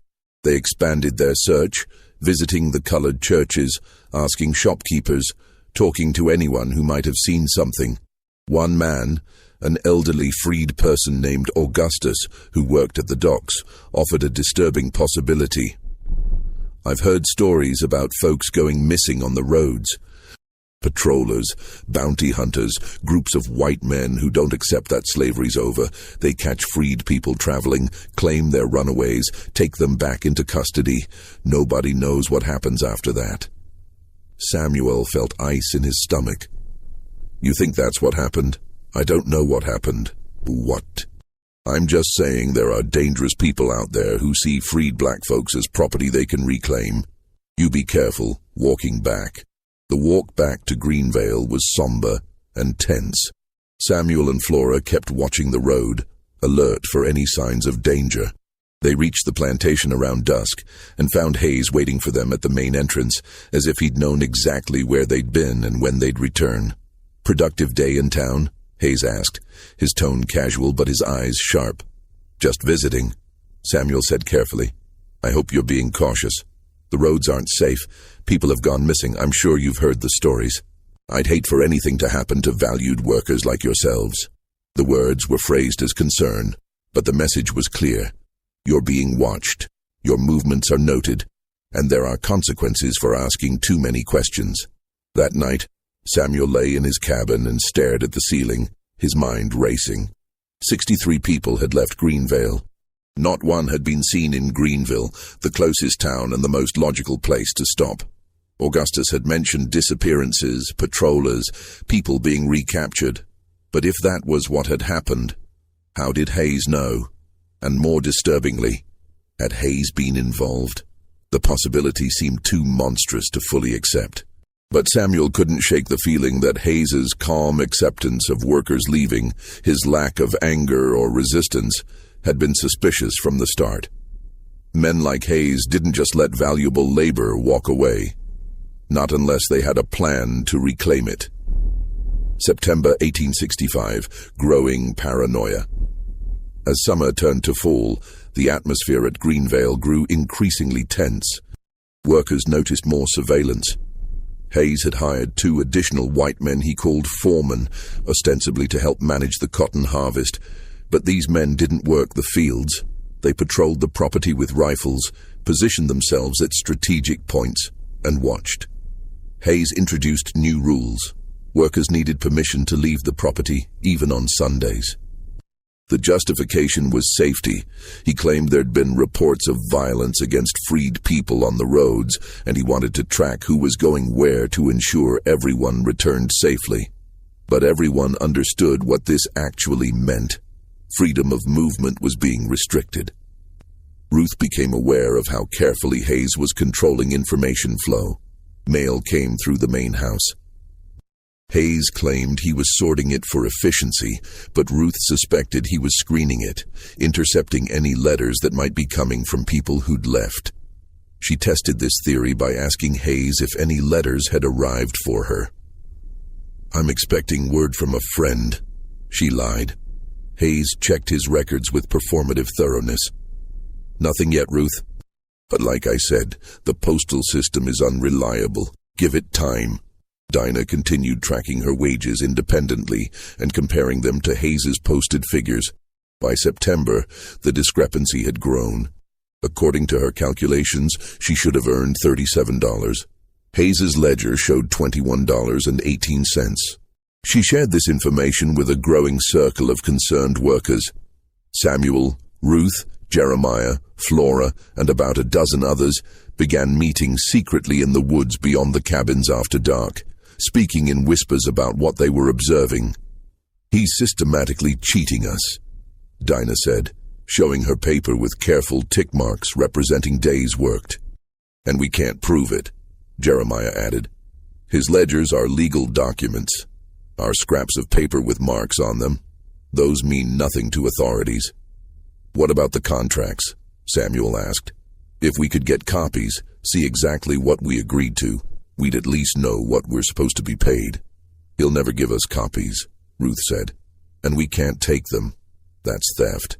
B: They expanded their search, visiting the colored churches, asking shopkeepers, talking to anyone who might have seen something. One man, an elderly freed person named Augustus, who worked at the docks, offered a disturbing possibility. "I've heard stories about folks going missing on the roads. Patrollers, bounty hunters, groups of white men who don't accept that slavery's over. They catch freed people traveling, claim their runaways, take them back into custody. Nobody knows what happens after that." Samuel felt ice in his stomach. "You think that's what happened? I don't know what happened." "What?" "I'm just saying there are dangerous people out there who see freed black folks as property they can reclaim. You be careful walking back." The walk back to Greenvale was somber and tense. Samuel and Flora kept watching the road, alert for any signs of danger. They reached the plantation around dusk and found Hayes waiting for them at the main entrance, as if he'd known exactly where they'd been and when they'd return. "Productive day in town?" Hayes asked, his tone casual but his eyes sharp. "Just visiting," Samuel said carefully. "I hope you're being cautious. The roads aren't safe. People have gone missing. I'm sure you've heard the stories. I'd hate for anything to happen to valued workers like yourselves." The words were phrased as concern, but the message was clear. You're being watched, your movements are noted, and there are consequences for asking too many questions. That night, Samuel lay in his cabin and stared at the ceiling, his mind racing. 63 people had left Greenvale. Not one had been seen in Greenville, the closest town and the most logical place to stop. Augustus had mentioned disappearances, patrollers, people being recaptured. But if that was what had happened, how did Hayes know? And more disturbingly, had Hayes been involved? The possibility seemed too monstrous to fully accept. But Samuel couldn't shake the feeling that Hayes's calm acceptance of workers leaving, his lack of anger or resistance, had been suspicious from the start. Men like Hayes didn't just let valuable labor walk away, not unless they had a plan to reclaim it. September 1865, growing paranoia. As summer turned to fall, the atmosphere at Greenvale grew increasingly tense. Workers noticed more surveillance. Hayes had hired 2 additional white men he called foremen, ostensibly to help manage the cotton harvest. But these men didn't work the fields. They patrolled the property with rifles, positioned themselves at strategic points, and watched. Hayes introduced new rules. Workers needed permission to leave the property, even on Sundays. The justification was safety. He claimed there'd been reports of violence against freed people on the roads, and he wanted to track who was going where to ensure everyone returned safely. But everyone understood what this actually meant. Freedom of movement was being restricted. Ruth became aware of how carefully Hayes was controlling information flow. Mail came through the main house. Hayes claimed he was sorting it for efficiency, but Ruth suspected he was screening it, intercepting any letters that might be coming from people who'd left. She tested this theory by asking Hayes if any letters had arrived for her. "I'm expecting word from a friend," she lied. Hayes checked his records with performative thoroughness. "Nothing yet, Ruth. But like I said, the postal system is unreliable. Give it time." Dinah continued tracking her wages independently and comparing them to Hayes's posted figures. By September, the discrepancy had grown. According to her calculations, she should have earned $37. Hayes's ledger showed $21.18. She shared this information with a growing circle of concerned workers. Samuel, Ruth, Jeremiah, Flora, and about a dozen others began meeting secretly in the woods beyond the cabins after dark, speaking in whispers about what they were observing. "He's systematically cheating us," Dinah said, showing her paper with careful tick marks representing days worked. "And we can't prove it," Jeremiah added. "His ledgers are legal documents. Our scraps of paper with marks on them, those mean nothing to authorities." "What about the contracts?" Samuel asked. "If we could get copies, see exactly what we agreed to, we'd at least know what we're supposed to be paid." "He'll never give us copies," Ruth said, "and we can't take them. That's theft.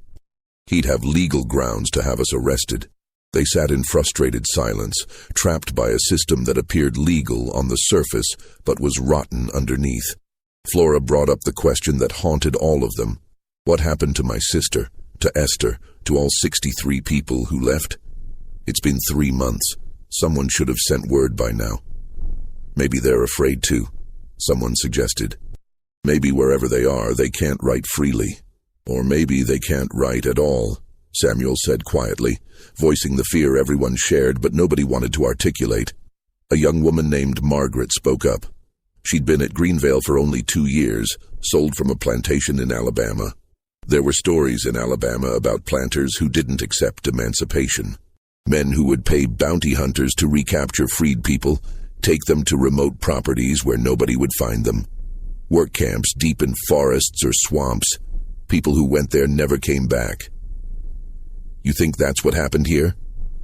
B: He'd have legal grounds to have us arrested." They sat in frustrated silence, trapped by a system that appeared legal on the surface but was rotten underneath. Flora brought up the question that haunted all of them. What happened to my sister, to Esther, to all 63 people who left? It's been 3 months. Someone should have sent word by now. Maybe they're afraid to, someone suggested. Maybe wherever they are, they can't write freely. Or maybe they can't write at all, Samuel said quietly, voicing the fear everyone shared but nobody wanted to articulate. A young woman named Margaret spoke up. She'd been at Greenvale for only 2 years, sold from a plantation in Alabama. There were stories in Alabama about planters who didn't accept emancipation. Men who would pay bounty hunters to recapture freed people, take them to remote properties where nobody would find them. Work camps deep in forests or swamps. People who went there never came back. You think that's what happened here?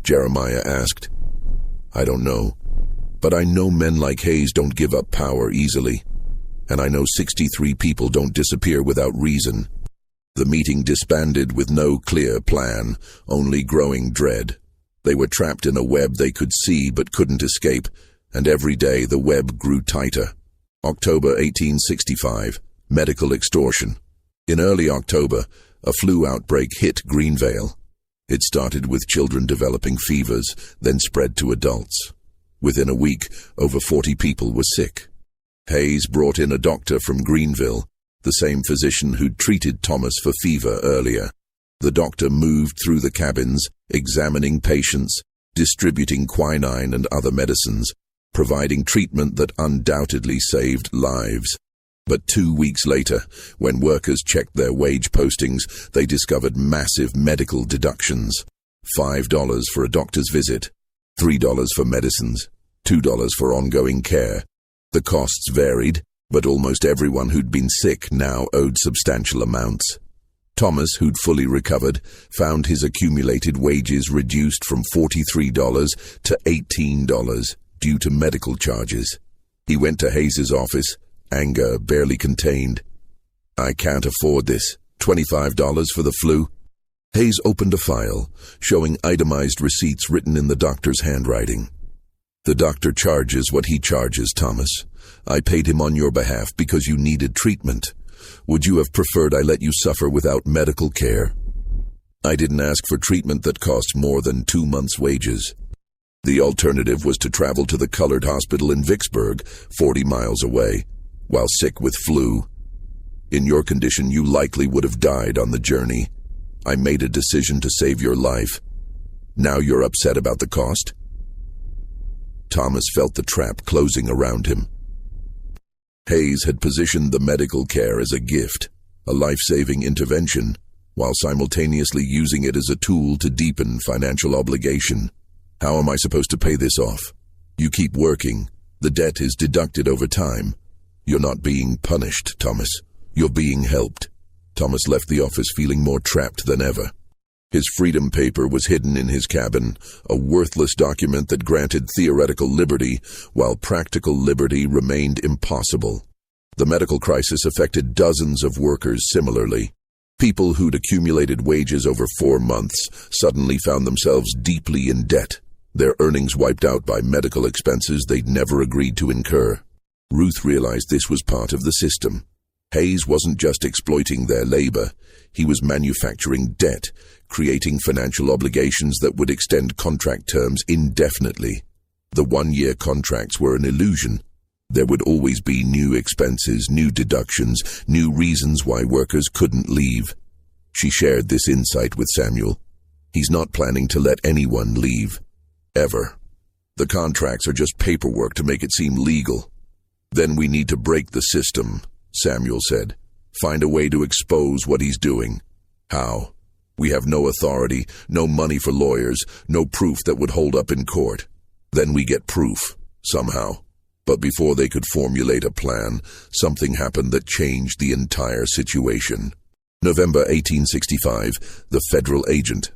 B: Jeremiah asked. I don't know. But I know men like Hayes don't give up power easily. And I know 63 people don't disappear without reason. The meeting disbanded with no clear plan, only growing dread. They were trapped in a web they could see but couldn't escape, and every day the web grew tighter. October 1865, medical extortion. In early October, a flu outbreak hit Greenvale. It started with children developing fevers, then spread to adults. Within a week, over 40 people were sick. Hayes brought in a doctor from Greenville, the same physician who'd treated Thomas for fever earlier. The doctor moved through the cabins, examining patients, distributing quinine and other medicines, providing treatment that undoubtedly saved lives. But 2 weeks later, when workers checked their wage postings, they discovered massive medical deductions. $5 for a doctor's visit, $3 for medicines, $2 for ongoing care. The costs varied, but almost everyone who'd been sick now owed substantial amounts. Thomas, who'd fully recovered, found his accumulated wages reduced from $43 to $18 due to medical charges. He went to Hayes's office, anger barely contained. I can't afford this. $25 for the flu? Hayes opened a file, showing itemized receipts written in the doctor's handwriting. The doctor charges what he charges, Thomas. I paid him on your behalf because you needed treatment. Would you have preferred I let you suffer without medical care? I didn't ask for treatment that cost more than 2 months' wages. The alternative was to travel to the colored hospital in Vicksburg, 40 miles away, while sick with flu. In your condition, you likely would have died on the journey. I made a decision to save your life. Now you're upset about the cost? Thomas felt the trap closing around him. Hayes had positioned the medical care as a gift, a life-saving intervention, while simultaneously using it as a tool to deepen financial obligation. How am I supposed to pay this off? You keep working. The debt is deducted over time. You're not being punished, Thomas. You're being helped. Thomas left the office feeling more trapped than ever. His freedom paper was hidden in his cabin, a worthless document that granted theoretical liberty, while practical liberty remained impossible. The medical crisis affected dozens of workers similarly. People who'd accumulated wages over 4 months suddenly found themselves deeply in debt, their earnings wiped out by medical expenses they'd never agreed to incur. Ruth realized this was part of the system. Hayes wasn't just exploiting their labor, he was manufacturing debt, creating financial obligations that would extend contract terms indefinitely. The 1-year contracts were an illusion. There would always be new expenses, new deductions, new reasons why workers couldn't leave. She shared this insight with Samuel. He's not planning to let anyone leave. Ever. The contracts are just paperwork to make it seem legal. Then we need to break the system, Samuel said. Find a way to expose what he's doing. How? We have no authority, no money for lawyers, no proof that would hold up in court. Then we get proof, somehow. But before they could formulate a plan, something happened that changed the entire situation. November 1865, the federal agent.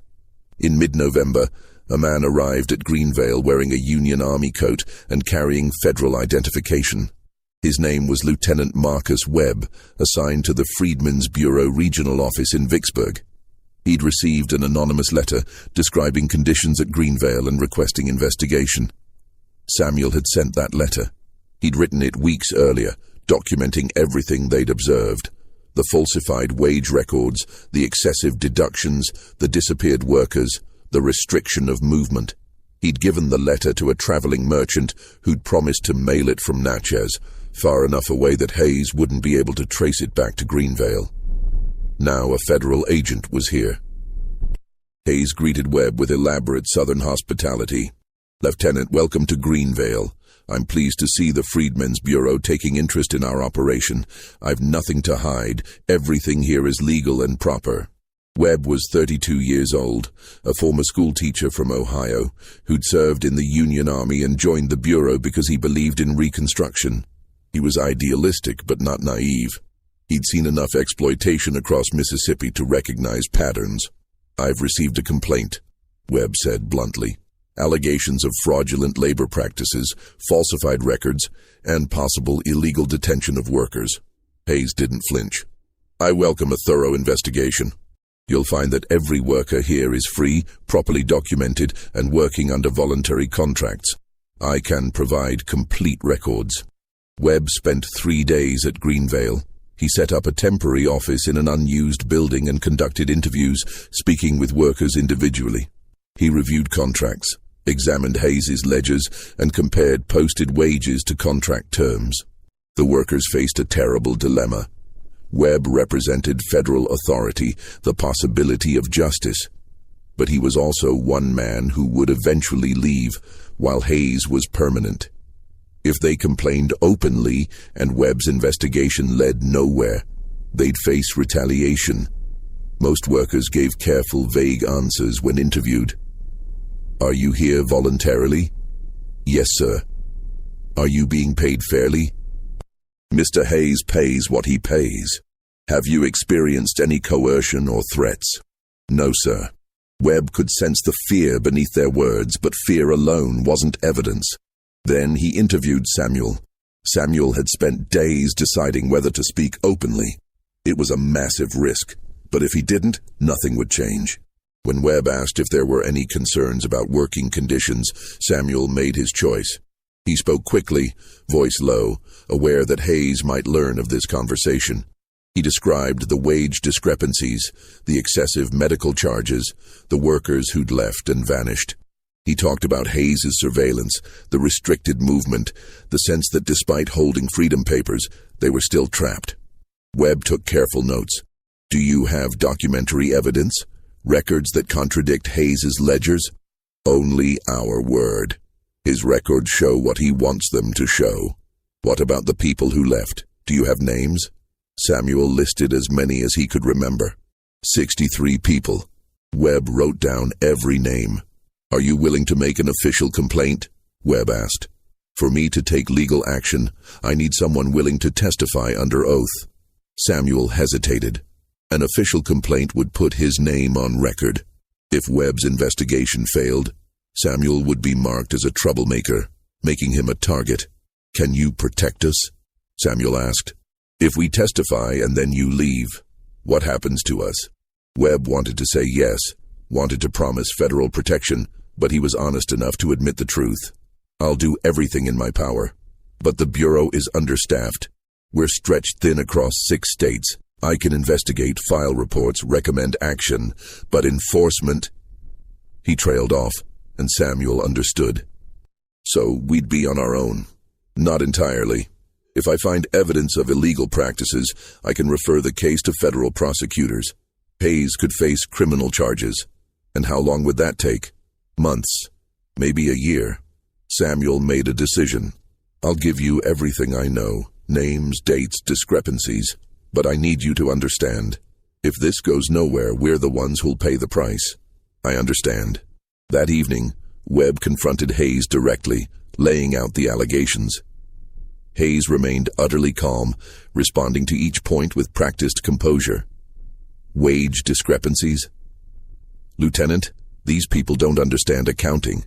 B: In mid-November, a man arrived at Greenvale wearing a Union Army coat and carrying federal identification. His name was Lieutenant Marcus Webb, assigned to the Freedmen's Bureau Regional Office in Vicksburg. He'd received an anonymous letter describing conditions at Greenvale and requesting investigation. Samuel had sent that letter. He'd written it weeks earlier, documenting everything they'd observed. The falsified wage records, the excessive deductions, the disappeared workers, the restriction of movement. He'd given the letter to a traveling merchant who'd promised to mail it from Natchez, far enough away that Hayes wouldn't be able to trace it back to Greenvale. Now a federal agent was here. Hayes greeted Webb with elaborate Southern hospitality. "Lieutenant, welcome to Greenvale. I'm pleased to see the Freedmen's Bureau taking interest in our operation. I've nothing to hide. Everything here is legal and proper." Webb was 32 years old, a former schoolteacher from Ohio, who'd served in the Union Army and joined the Bureau because he believed in Reconstruction. He was idealistic but not naive. He'd seen enough exploitation across Mississippi to recognize patterns. "I've received a complaint," Webb said bluntly. "Allegations of fraudulent labor practices, falsified records, and possible illegal detention of workers." Hayes didn't flinch. "I welcome a thorough investigation. You'll find that every worker here is free, properly documented, and working under voluntary contracts. I can provide complete records." Webb spent 3 days at Greenvale. He set up a temporary office in an unused building and conducted interviews, speaking with workers individually. He reviewed contracts, examined Hayes's ledgers, and compared posted wages to contract terms. The workers faced a terrible dilemma. Webb represented federal authority, the possibility of justice. But he was also one man who would eventually leave, while Hayes was permanent. If they complained openly and Webb's investigation led nowhere, they'd face retaliation. Most workers gave careful, vague answers when interviewed. "Are you here voluntarily?" "Yes, sir." "Are you being paid fairly?" "Mr. Hayes pays what he pays." "Have you experienced any coercion or threats?" "No, sir." Webb could sense the fear beneath their words, but fear alone wasn't evidence. Then he interviewed Samuel. Samuel had spent days deciding whether to speak openly. It was a massive risk, but if he didn't, nothing would change. When Webb asked if there were any concerns about working conditions, Samuel made his choice. He spoke quickly, voice low, aware that Hayes might learn of this conversation. He described the wage discrepancies, the excessive medical charges, the workers who'd left and vanished. He talked about Hayes's surveillance, the restricted movement, the sense that despite holding freedom papers, they were still trapped. Webb took careful notes. "Do you have documentary evidence? Records that contradict Hayes's ledgers?" "Only our word. His records show what he wants them to show." "What about the people who left? Do you have names?" Samuel listed as many as he could remember. 63 people. Webb wrote down every name. "Are you willing to make an official complaint?" Webb asked. "For me to take legal action, I need someone willing to testify under oath." Samuel hesitated. An official complaint would put his name on record. If Webb's investigation failed, Samuel would be marked as a troublemaker, making him a target. "Can you protect us?" Samuel asked. "If we testify and then you leave, what happens to us?" Webb wanted to say yes, wanted to promise federal protection, but he was honest enough to admit the truth. "I'll do everything in my power. But the Bureau is understaffed. We're stretched thin across 6 states. I can investigate, file reports, recommend action, but enforcement—" He trailed off, and Samuel understood. "So we'd be on our own." "Not entirely. If I find evidence of illegal practices, I can refer the case to federal prosecutors. Hayes could face criminal charges. And how long would that take? Months. Maybe a year." Samuel made a decision. "I'll give you everything I know, names, dates, discrepancies, but I need you to understand. If this goes nowhere, we're the ones who'll pay the price." "I understand." That evening, Webb confronted Hayes directly, laying out the allegations. Hayes remained utterly calm, responding to each point with practiced composure. "Wage discrepancies? Lieutenant, these people don't understand accounting.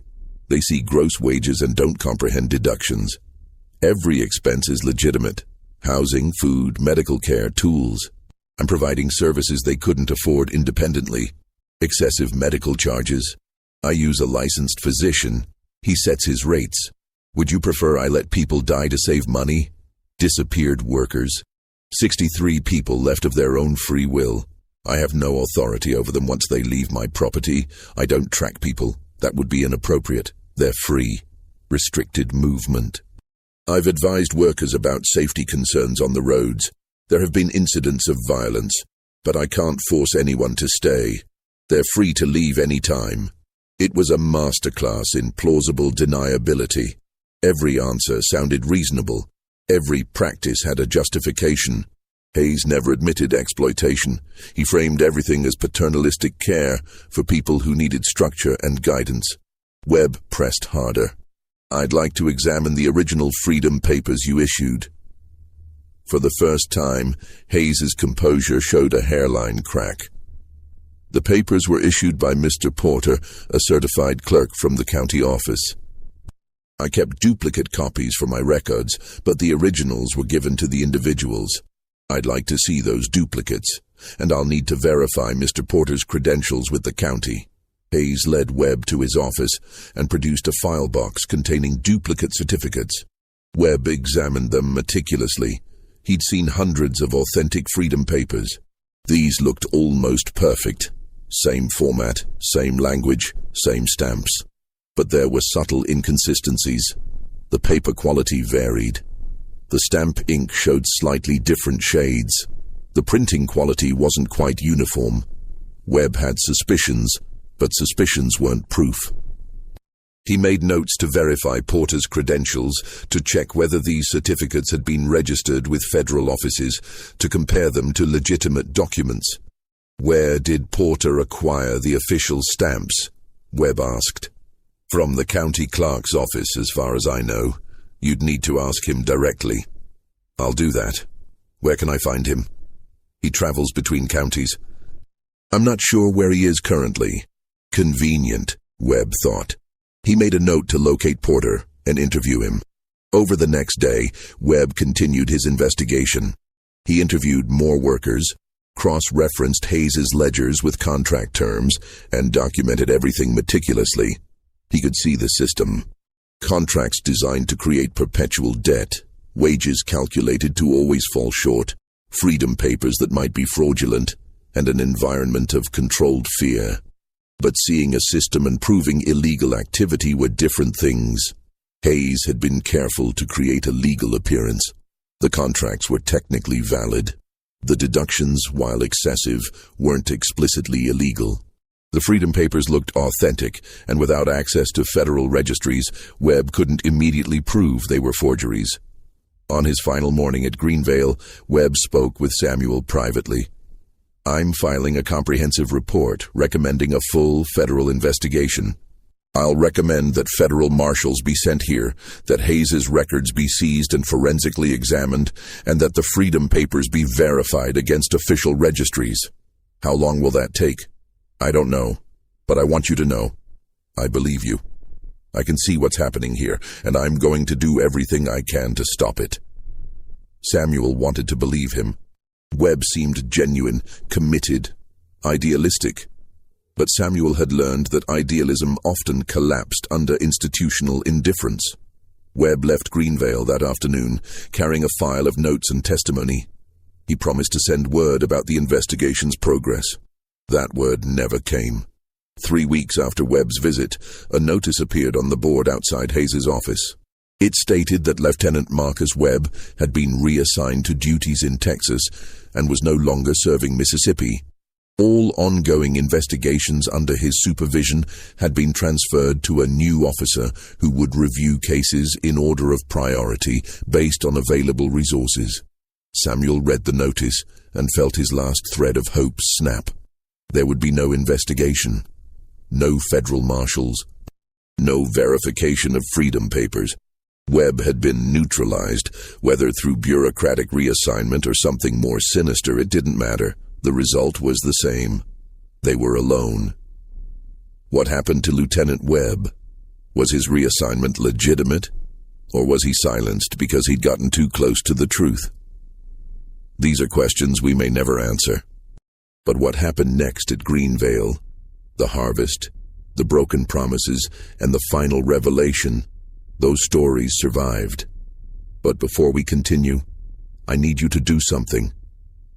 B: They see gross wages and don't comprehend deductions. Every expense is legitimate. Housing, food, medical care, tools. I'm providing services they couldn't afford independently. Excessive medical charges. I use a licensed physician. He sets his rates. Would you prefer I let people die to save money? Disappeared workers. 63 people left of their own free will. I have no authority over them once they leave my property. I don't track people. That would be inappropriate. They're free. Restricted movement. I've advised workers about safety concerns on the roads. There have been incidents of violence, but I can't force anyone to stay. They're free to leave any time. It was a masterclass in plausible deniability. Every answer sounded reasonable. Every practice had a justification. Hayes never admitted exploitation. He framed everything as paternalistic care for people who needed structure and guidance. Webb pressed harder. I'd like to examine the original freedom papers you issued. For the first time, Hayes's composure showed a hairline crack. The papers were issued by Mr. Porter, a certified clerk from the county office. I kept duplicate copies for my records, but the originals were given to the individuals. I'd like to see those duplicates, and I'll need to verify Mr. Porter's credentials with the county. Hayes led Webb to his office and produced a file box containing duplicate certificates. Webb examined them meticulously. He'd seen hundreds of authentic freedom papers. These looked almost perfect. Same format, same language, same stamps. But there were subtle inconsistencies. The paper quality varied. The stamp ink showed slightly different shades. The printing quality wasn't quite uniform. Webb had suspicions, but suspicions weren't proof. He made notes to verify Porter's credentials, to check whether these certificates had been registered with federal offices, to compare them to legitimate documents. Where did Porter acquire the official stamps? Webb asked. From the county clerk's office, as far as I know. You'd need to ask him directly. I'll do that. Where can I find him? He travels between counties. I'm not sure where he is currently. Convenient, Webb thought. He made a note to locate Porter and interview him. Over the next day, Webb continued his investigation. He interviewed more workers, cross-referenced Hayes's ledgers with contract terms, and documented everything meticulously. He could see the system. Contracts designed to create perpetual debt, wages calculated to always fall short, freedom papers that might be fraudulent, and an environment of controlled fear. But seeing a system and proving illegal activity were different things. Hayes had been careful to create a legal appearance. The contracts were technically valid. The deductions, while excessive, weren't explicitly illegal. The freedom papers looked authentic, and without access to federal registries, Webb couldn't immediately prove they were forgeries. On his final morning at Greenvale, Webb spoke with Samuel privately. I'm filing a comprehensive report recommending a full federal investigation. I'll recommend that federal marshals be sent here, that Hayes's records be seized and forensically examined, and that the freedom papers be verified against official registries. How long will that take? I don't know, but I want you to know. I believe you. I can see what's happening here, and I'm going to do everything I can to stop it. Samuel wanted to believe him. Webb seemed genuine, committed, idealistic. But Samuel had learned that idealism often collapsed under institutional indifference. Webb left Greenvale that afternoon, carrying a file of notes and testimony. He promised to send word about the investigation's progress. That word never came. 3 weeks after Webb's visit, a notice appeared on the board outside Hayes's office. It stated that Lieutenant Marcus Webb had been reassigned to duties in Texas and was no longer serving Mississippi. All ongoing investigations under his supervision had been transferred to a new officer who would review cases in order of priority based on available resources. Samuel read the notice and felt his last thread of hope snap. There would be no investigation, no federal marshals, no verification of freedom papers. Webb had been neutralized, whether through bureaucratic reassignment or something more sinister, it didn't matter. The result was the same. They were alone. What happened to Lieutenant Webb? Was his reassignment legitimate? Or was he silenced because he'd gotten too close to the truth? These are questions we may never answer. But what happened next at Greenvale The harvest, the broken promises, and the final revelation. Those stories survived. But before we continue, I need you to do something.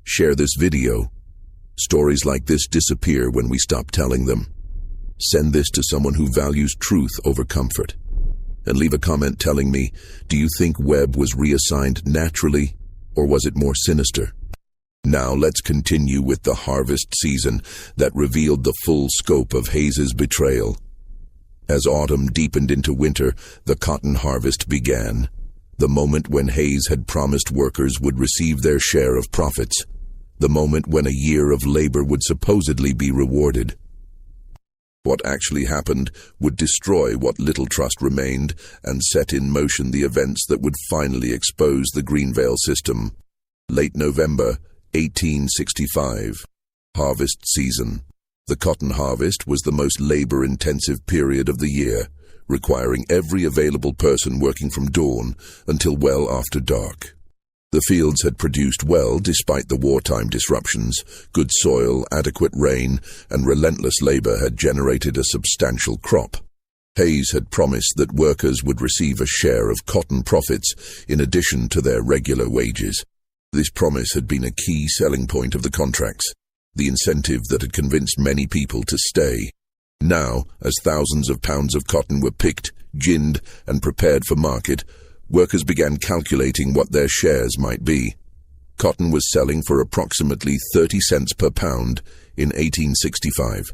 B: Share this video. Stories like this disappear when we stop telling them. Send this to someone who values truth over comfort. And leave a comment telling me, do you think Webb was reassigned naturally, or was it more sinister? Now let's continue with the harvest season that revealed the full scope of Hayes' betrayal. As autumn deepened into winter, the cotton harvest began. The moment when Hayes had promised workers would receive their share of profits. The moment when a year of labor would supposedly be rewarded. What actually happened would destroy what little trust remained and set in motion the events that would finally expose the Greenvale system. Late November, 1865. Harvest season. The cotton harvest was the most labor-intensive period of the year, requiring every available person working from dawn until well after dark. The fields had produced well despite the wartime disruptions. Good soil, adequate rain, and relentless labor had generated a substantial crop. Hayes had promised that workers would receive a share of cotton profits in addition to their regular wages. This promise had been a key selling point of the contracts, the incentive that had convinced many people to stay. Now, as thousands of pounds of cotton were picked, ginned, and prepared for market, workers began calculating what their shares might be. Cotton was selling for approximately 30 cents per pound in 1865.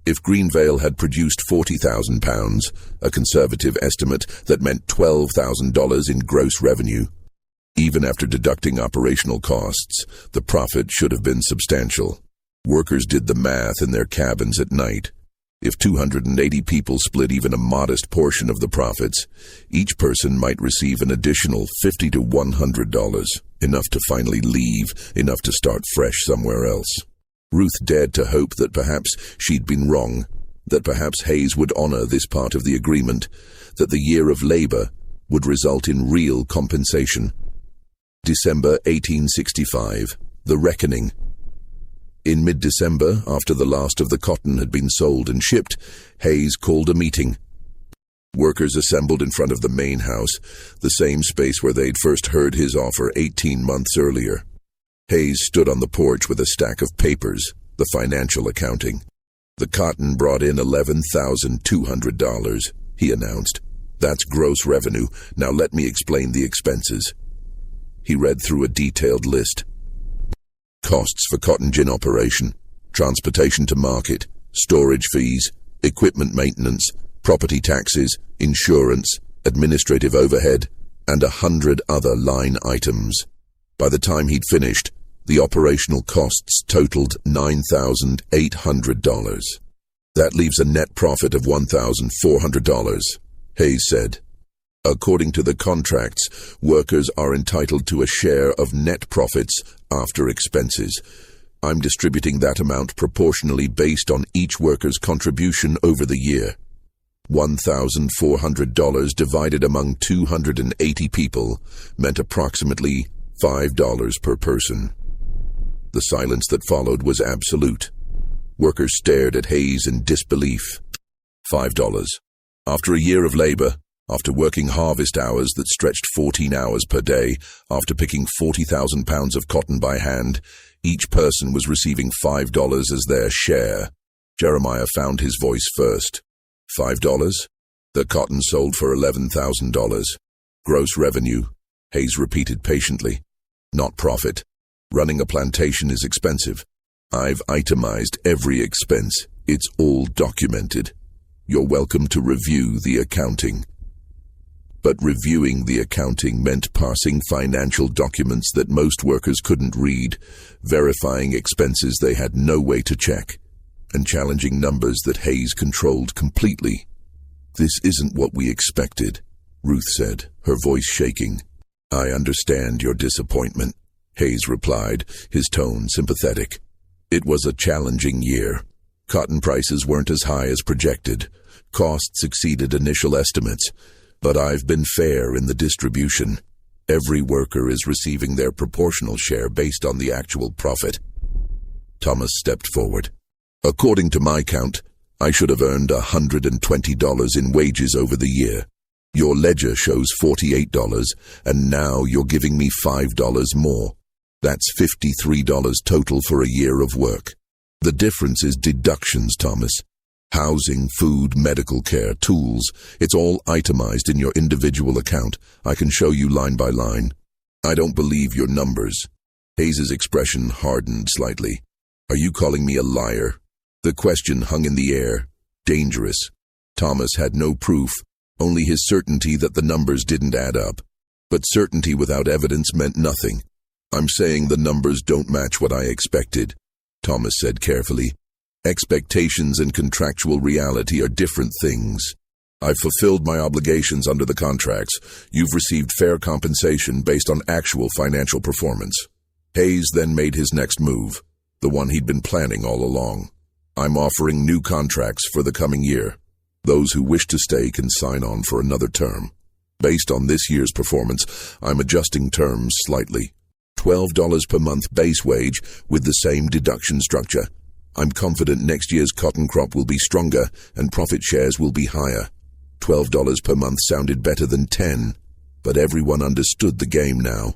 B: If Greenvale had produced 40,000 pounds, a conservative estimate that meant $12,000 in gross revenue, even after deducting operational costs, the profit should have been substantial. Workers did the math in their cabins at night. If 280 people split even a modest portion of the profits, each person might receive an additional $50 to $100, enough to finally leave, enough to start fresh somewhere else. Ruth dared to hope that perhaps she'd been wrong, that perhaps Hayes would honor this part of the agreement, that the year of labor would result in real compensation. December 1865, the reckoning. In mid-December, after the last of the cotton had been sold and shipped, Hayes called a meeting. Workers assembled in front of the main house, the same space where they'd first heard his offer 18 months earlier. Hayes stood on the porch with a stack of papers, the financial accounting. The cotton brought in $11,200, he announced. That's gross revenue. Now let me explain the expenses. He read through a detailed list. Costs for cotton gin operation, transportation to market, storage fees, equipment maintenance, property taxes, insurance, administrative overhead, and 100 other line items. By the time he'd finished, the operational costs totaled $9,800. That leaves a net profit of $1,400, Hayes said. According to the contracts, workers are entitled to a share of net profits after expenses. I'm distributing that amount proportionally based on each worker's contribution over the year. $1,400 divided among 280 people meant approximately $5 per person. The silence that followed was absolute. Workers stared at Hayes in disbelief. $5. After a year of labor, after working harvest hours that stretched 14 hours per day, after picking 40,000 pounds of cotton by hand, each person was receiving $5 as their share. Jeremiah found his voice first. $5? The cotton sold for $11,000. Gross revenue, Hayes repeated patiently. Not profit. Running a plantation is expensive. I've itemized every expense. It's all documented. You're welcome to review the accounting. But reviewing the accounting meant parsing financial documents that most workers couldn't read, verifying expenses they had no way to check, and challenging numbers that Hayes controlled completely. This isn't what we expected, Ruth said, her voice shaking. I understand your disappointment, Hayes replied, his tone sympathetic. It was a challenging year. Cotton prices weren't as high as projected. Costs exceeded initial estimates. But I've been fair in the distribution. Every worker is receiving their proportional share based on the actual profit. Thomas stepped forward. According to my count, I should have earned $120 in wages over the year. Your ledger shows $48, and now you're giving me $5 more. That's $53 total for a year of work. The difference is deductions, Thomas. Housing, food, medical care, tools, it's all itemized in your individual account. I can show you line by line. I don't believe your numbers. Hayes's expression hardened slightly. Are you calling me a liar? The question hung in the air. Dangerous. Thomas had no proof, only his certainty that the numbers didn't add up. But certainty without evidence meant nothing. I'm saying the numbers don't match what I expected, Thomas said carefully. Expectations and contractual reality are different things. I've fulfilled my obligations under the contracts. You've received fair compensation based on actual financial performance. Hayes then made his next move, the one he'd been planning all along. I'm offering new contracts for the coming year. Those who wish to stay can sign on for another term. Based on this year's performance, I'm adjusting terms slightly. $12 per month base wage with the same deduction structure. I'm confident next year's cotton crop will be stronger and profit shares will be higher. $12 per month sounded better than $10, but everyone understood the game now.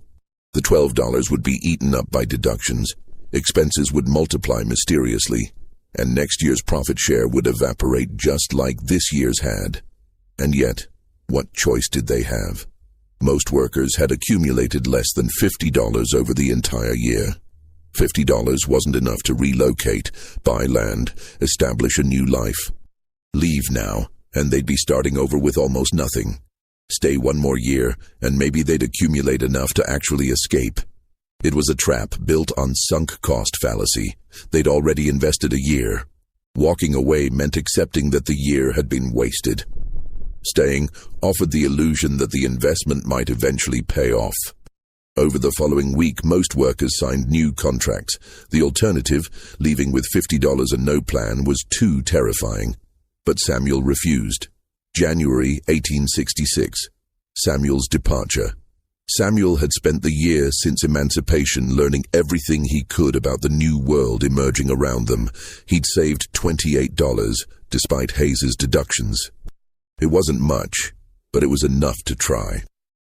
B: The $12 would be eaten up by deductions, expenses would multiply mysteriously, and next year's profit share would evaporate just like this year's had. And yet, what choice did they have? Most workers had accumulated less than $50 over the entire year. $50 wasn't enough to relocate, buy land, establish a new life. Leave now, and they'd be starting over with almost nothing. Stay one more year, and maybe they'd accumulate enough to actually escape. It was a trap built on sunk cost fallacy. They'd already invested a year. Walking away meant accepting that the year had been wasted. Staying offered the illusion that the investment might eventually pay off. Over the following week, most workers signed new contracts. The alternative, leaving with $50 and no plan, was too terrifying. But Samuel refused. January 1866. Samuel's departure. Samuel had spent the year since emancipation learning everything he could about the new world emerging around them. He'd saved $28, despite Hayes's deductions. It wasn't much, but it was enough to try.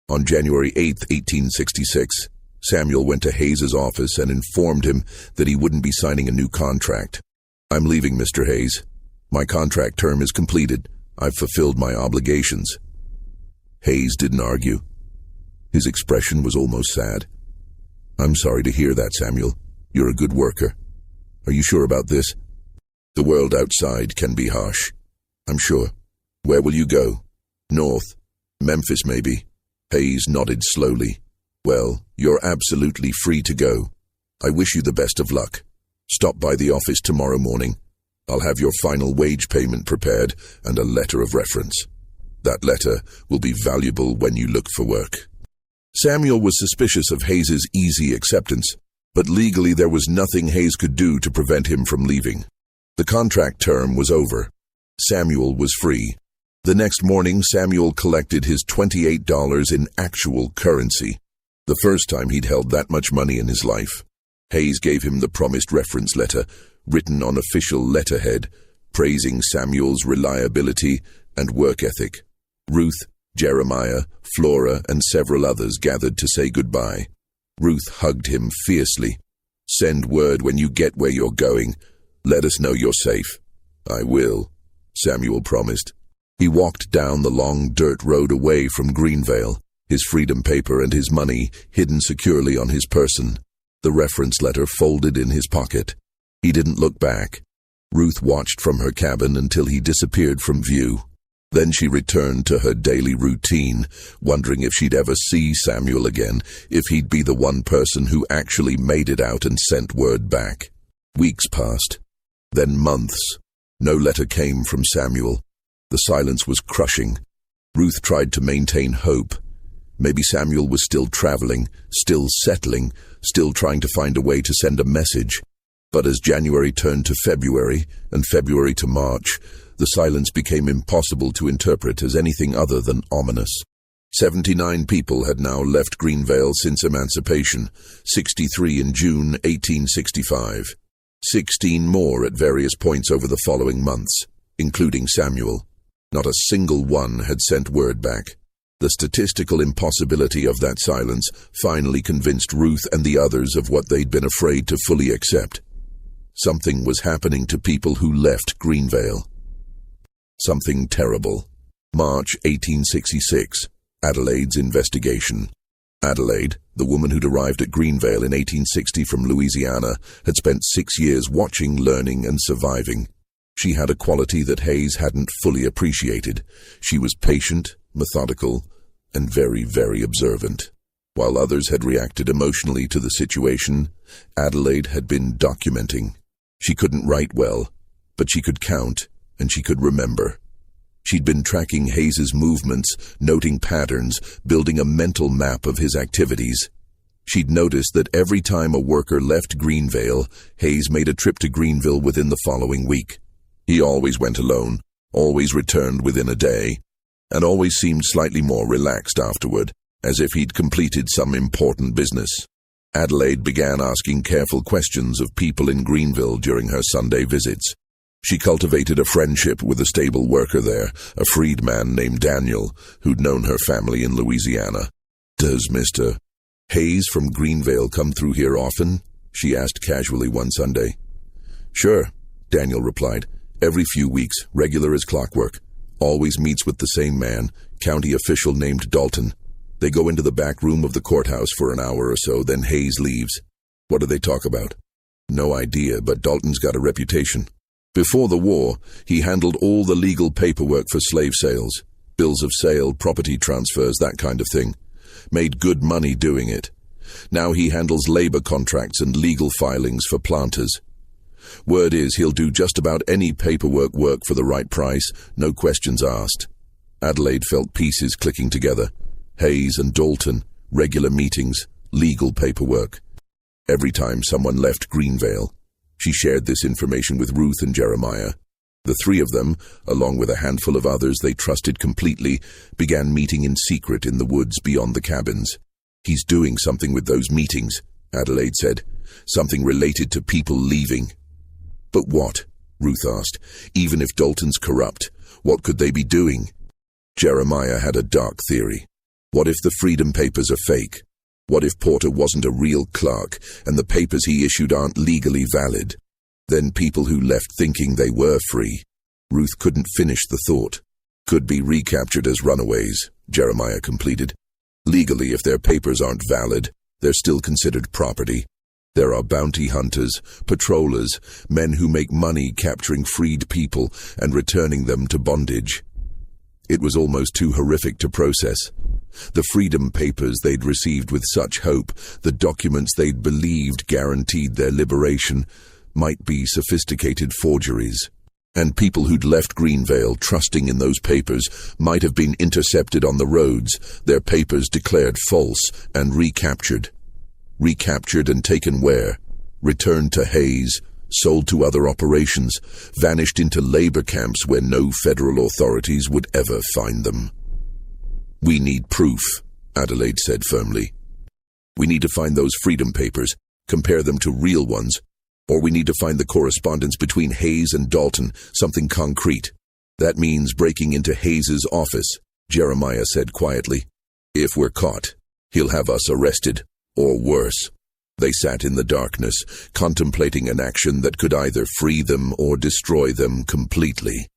B: On January 8, 1866, Samuel went to Hayes's office and informed him that he wouldn't be signing a new contract. I'm leaving, Mr. Hayes. My contract term is completed. I've fulfilled my obligations. Hayes didn't argue. His expression was almost sad. I'm sorry to hear that, Samuel. You're a good worker. Are you sure about this? The world outside can be harsh. I'm sure. Where will you go? North. Memphis, maybe. Hayes nodded slowly. Well, you're absolutely free to go. I wish you the best of luck. Stop by the office tomorrow morning. I'll have your final wage payment prepared and a letter of reference. That letter will be valuable when you look for work. Samuel was suspicious of Hayes's easy acceptance, but legally there was nothing Hayes could do to prevent him from leaving. The contract term was over. Samuel was free. The next morning, Samuel collected his $28 in actual currency, the first time he'd held that much money in his life. Hayes gave him the promised reference letter, written on official letterhead, praising Samuel's reliability and work ethic. Ruth, Jeremiah, Flora, and several others gathered to say goodbye. Ruth hugged him fiercely. Send word when you get where you're going. Let us know you're safe. I will, Samuel promised. He walked down the long dirt road away from Greenvale, his freedom paper and his money hidden securely on his person, the reference letter folded in his pocket. He didn't look back. Ruth watched from her cabin until he disappeared from view. Then she returned to her daily routine, wondering if she'd ever see Samuel again, if he'd be the one person who actually made it out and sent word back. Weeks passed, then months. No letter came from Samuel. The silence was crushing. Ruth tried to maintain hope. Maybe Samuel was still traveling, still settling, still trying to find a way to send a message. But as January turned to February, and February to March, the silence became impossible to interpret as anything other than ominous. 79 people had now left Greenvale since emancipation, 63 in June 1865. 16 more at various points over the following months. including Samuel. Not a single one had sent word back. The statistical impossibility of that silence finally convinced Ruth and the others of what they'd been afraid to fully accept. Something was happening to people who left Greenvale. Something terrible. March 1866. Adelaide's investigation. Adelaide, the woman who'd arrived at Greenvale in 1860 from Louisiana, had spent 6 years watching, learning, and surviving. She had a quality that Hayes hadn't fully appreciated. She was patient, methodical, and very, very observant. While others had reacted emotionally to the situation, Adelaide had been documenting. She couldn't write well, but she could count, and she could remember. She'd been tracking Hayes's movements, noting patterns, building a mental map of his activities. She'd noticed that every time a worker left Greenvale, Hayes made a trip to Greenville within the following week. He always went alone, always returned within a day, and always seemed slightly more relaxed afterward, as if he'd completed some important business. Adelaide began asking careful questions of people in Greenville during her Sunday visits. She cultivated a friendship with a stable worker there, a freedman named Daniel, who'd known her family in Louisiana. "Does Mr. Hayes from Greenvale come through here often?" she asked casually one Sunday. "Sure," Daniel replied. "Every few weeks, regular as clockwork. Always meets with the same man, county official named Dalton. They go into the back room of the courthouse for an hour or so, then Hayes leaves." "What do they talk about?" "No idea, but Dalton's got a reputation. Before the war, he handled all the legal paperwork for slave sales, bills of sale, property transfers, that kind of thing. Made good money doing it. Now he handles labor contracts and legal filings for planters. Word is he'll do just about any paperwork work for the right price, no questions asked." Adelaide felt pieces clicking together. Hayes and Dalton, regular meetings, legal paperwork. Every time someone left Greenvale, she shared this information with Ruth and Jeremiah. The three of them, along with a handful of others they trusted completely, began meeting in secret in the woods beyond the cabins. "He's doing something with those meetings," Adelaide said. "Something related to people leaving." "But what?" Ruth asked. "Even if Dalton's corrupt, what could they be doing?" Jeremiah had a dark theory. What if the Freedom Papers are fake? What if Porter wasn't a real clerk, and the papers he issued aren't legally valid? Then people who left thinking they were free. Ruth couldn't finish the thought. "Could be recaptured as runaways," Jeremiah completed. "Legally, if their papers aren't valid, they're still considered property. There are bounty hunters, patrollers, men who make money capturing freed people and returning them to bondage." It was almost too horrific to process. The Freedom Papers they'd received with such hope, the documents they'd believed guaranteed their liberation, might be sophisticated forgeries. And people who'd left Greenvale trusting in those papers might have been intercepted on the roads, their papers declared false and recaptured. Recaptured and taken where? Returned to Hayes, sold to other operations, vanished into labor camps where no federal authorities would ever find them. "We need proof," Adelaide said firmly. "We need to find those Freedom Papers, compare them to real ones, or we need to find the correspondence between Hayes and Dalton, something concrete. That means breaking into Hayes's office," Jeremiah said quietly. "If we're caught, he'll have us arrested, or worse." They sat in the darkness, contemplating an action that could either free them or destroy them completely.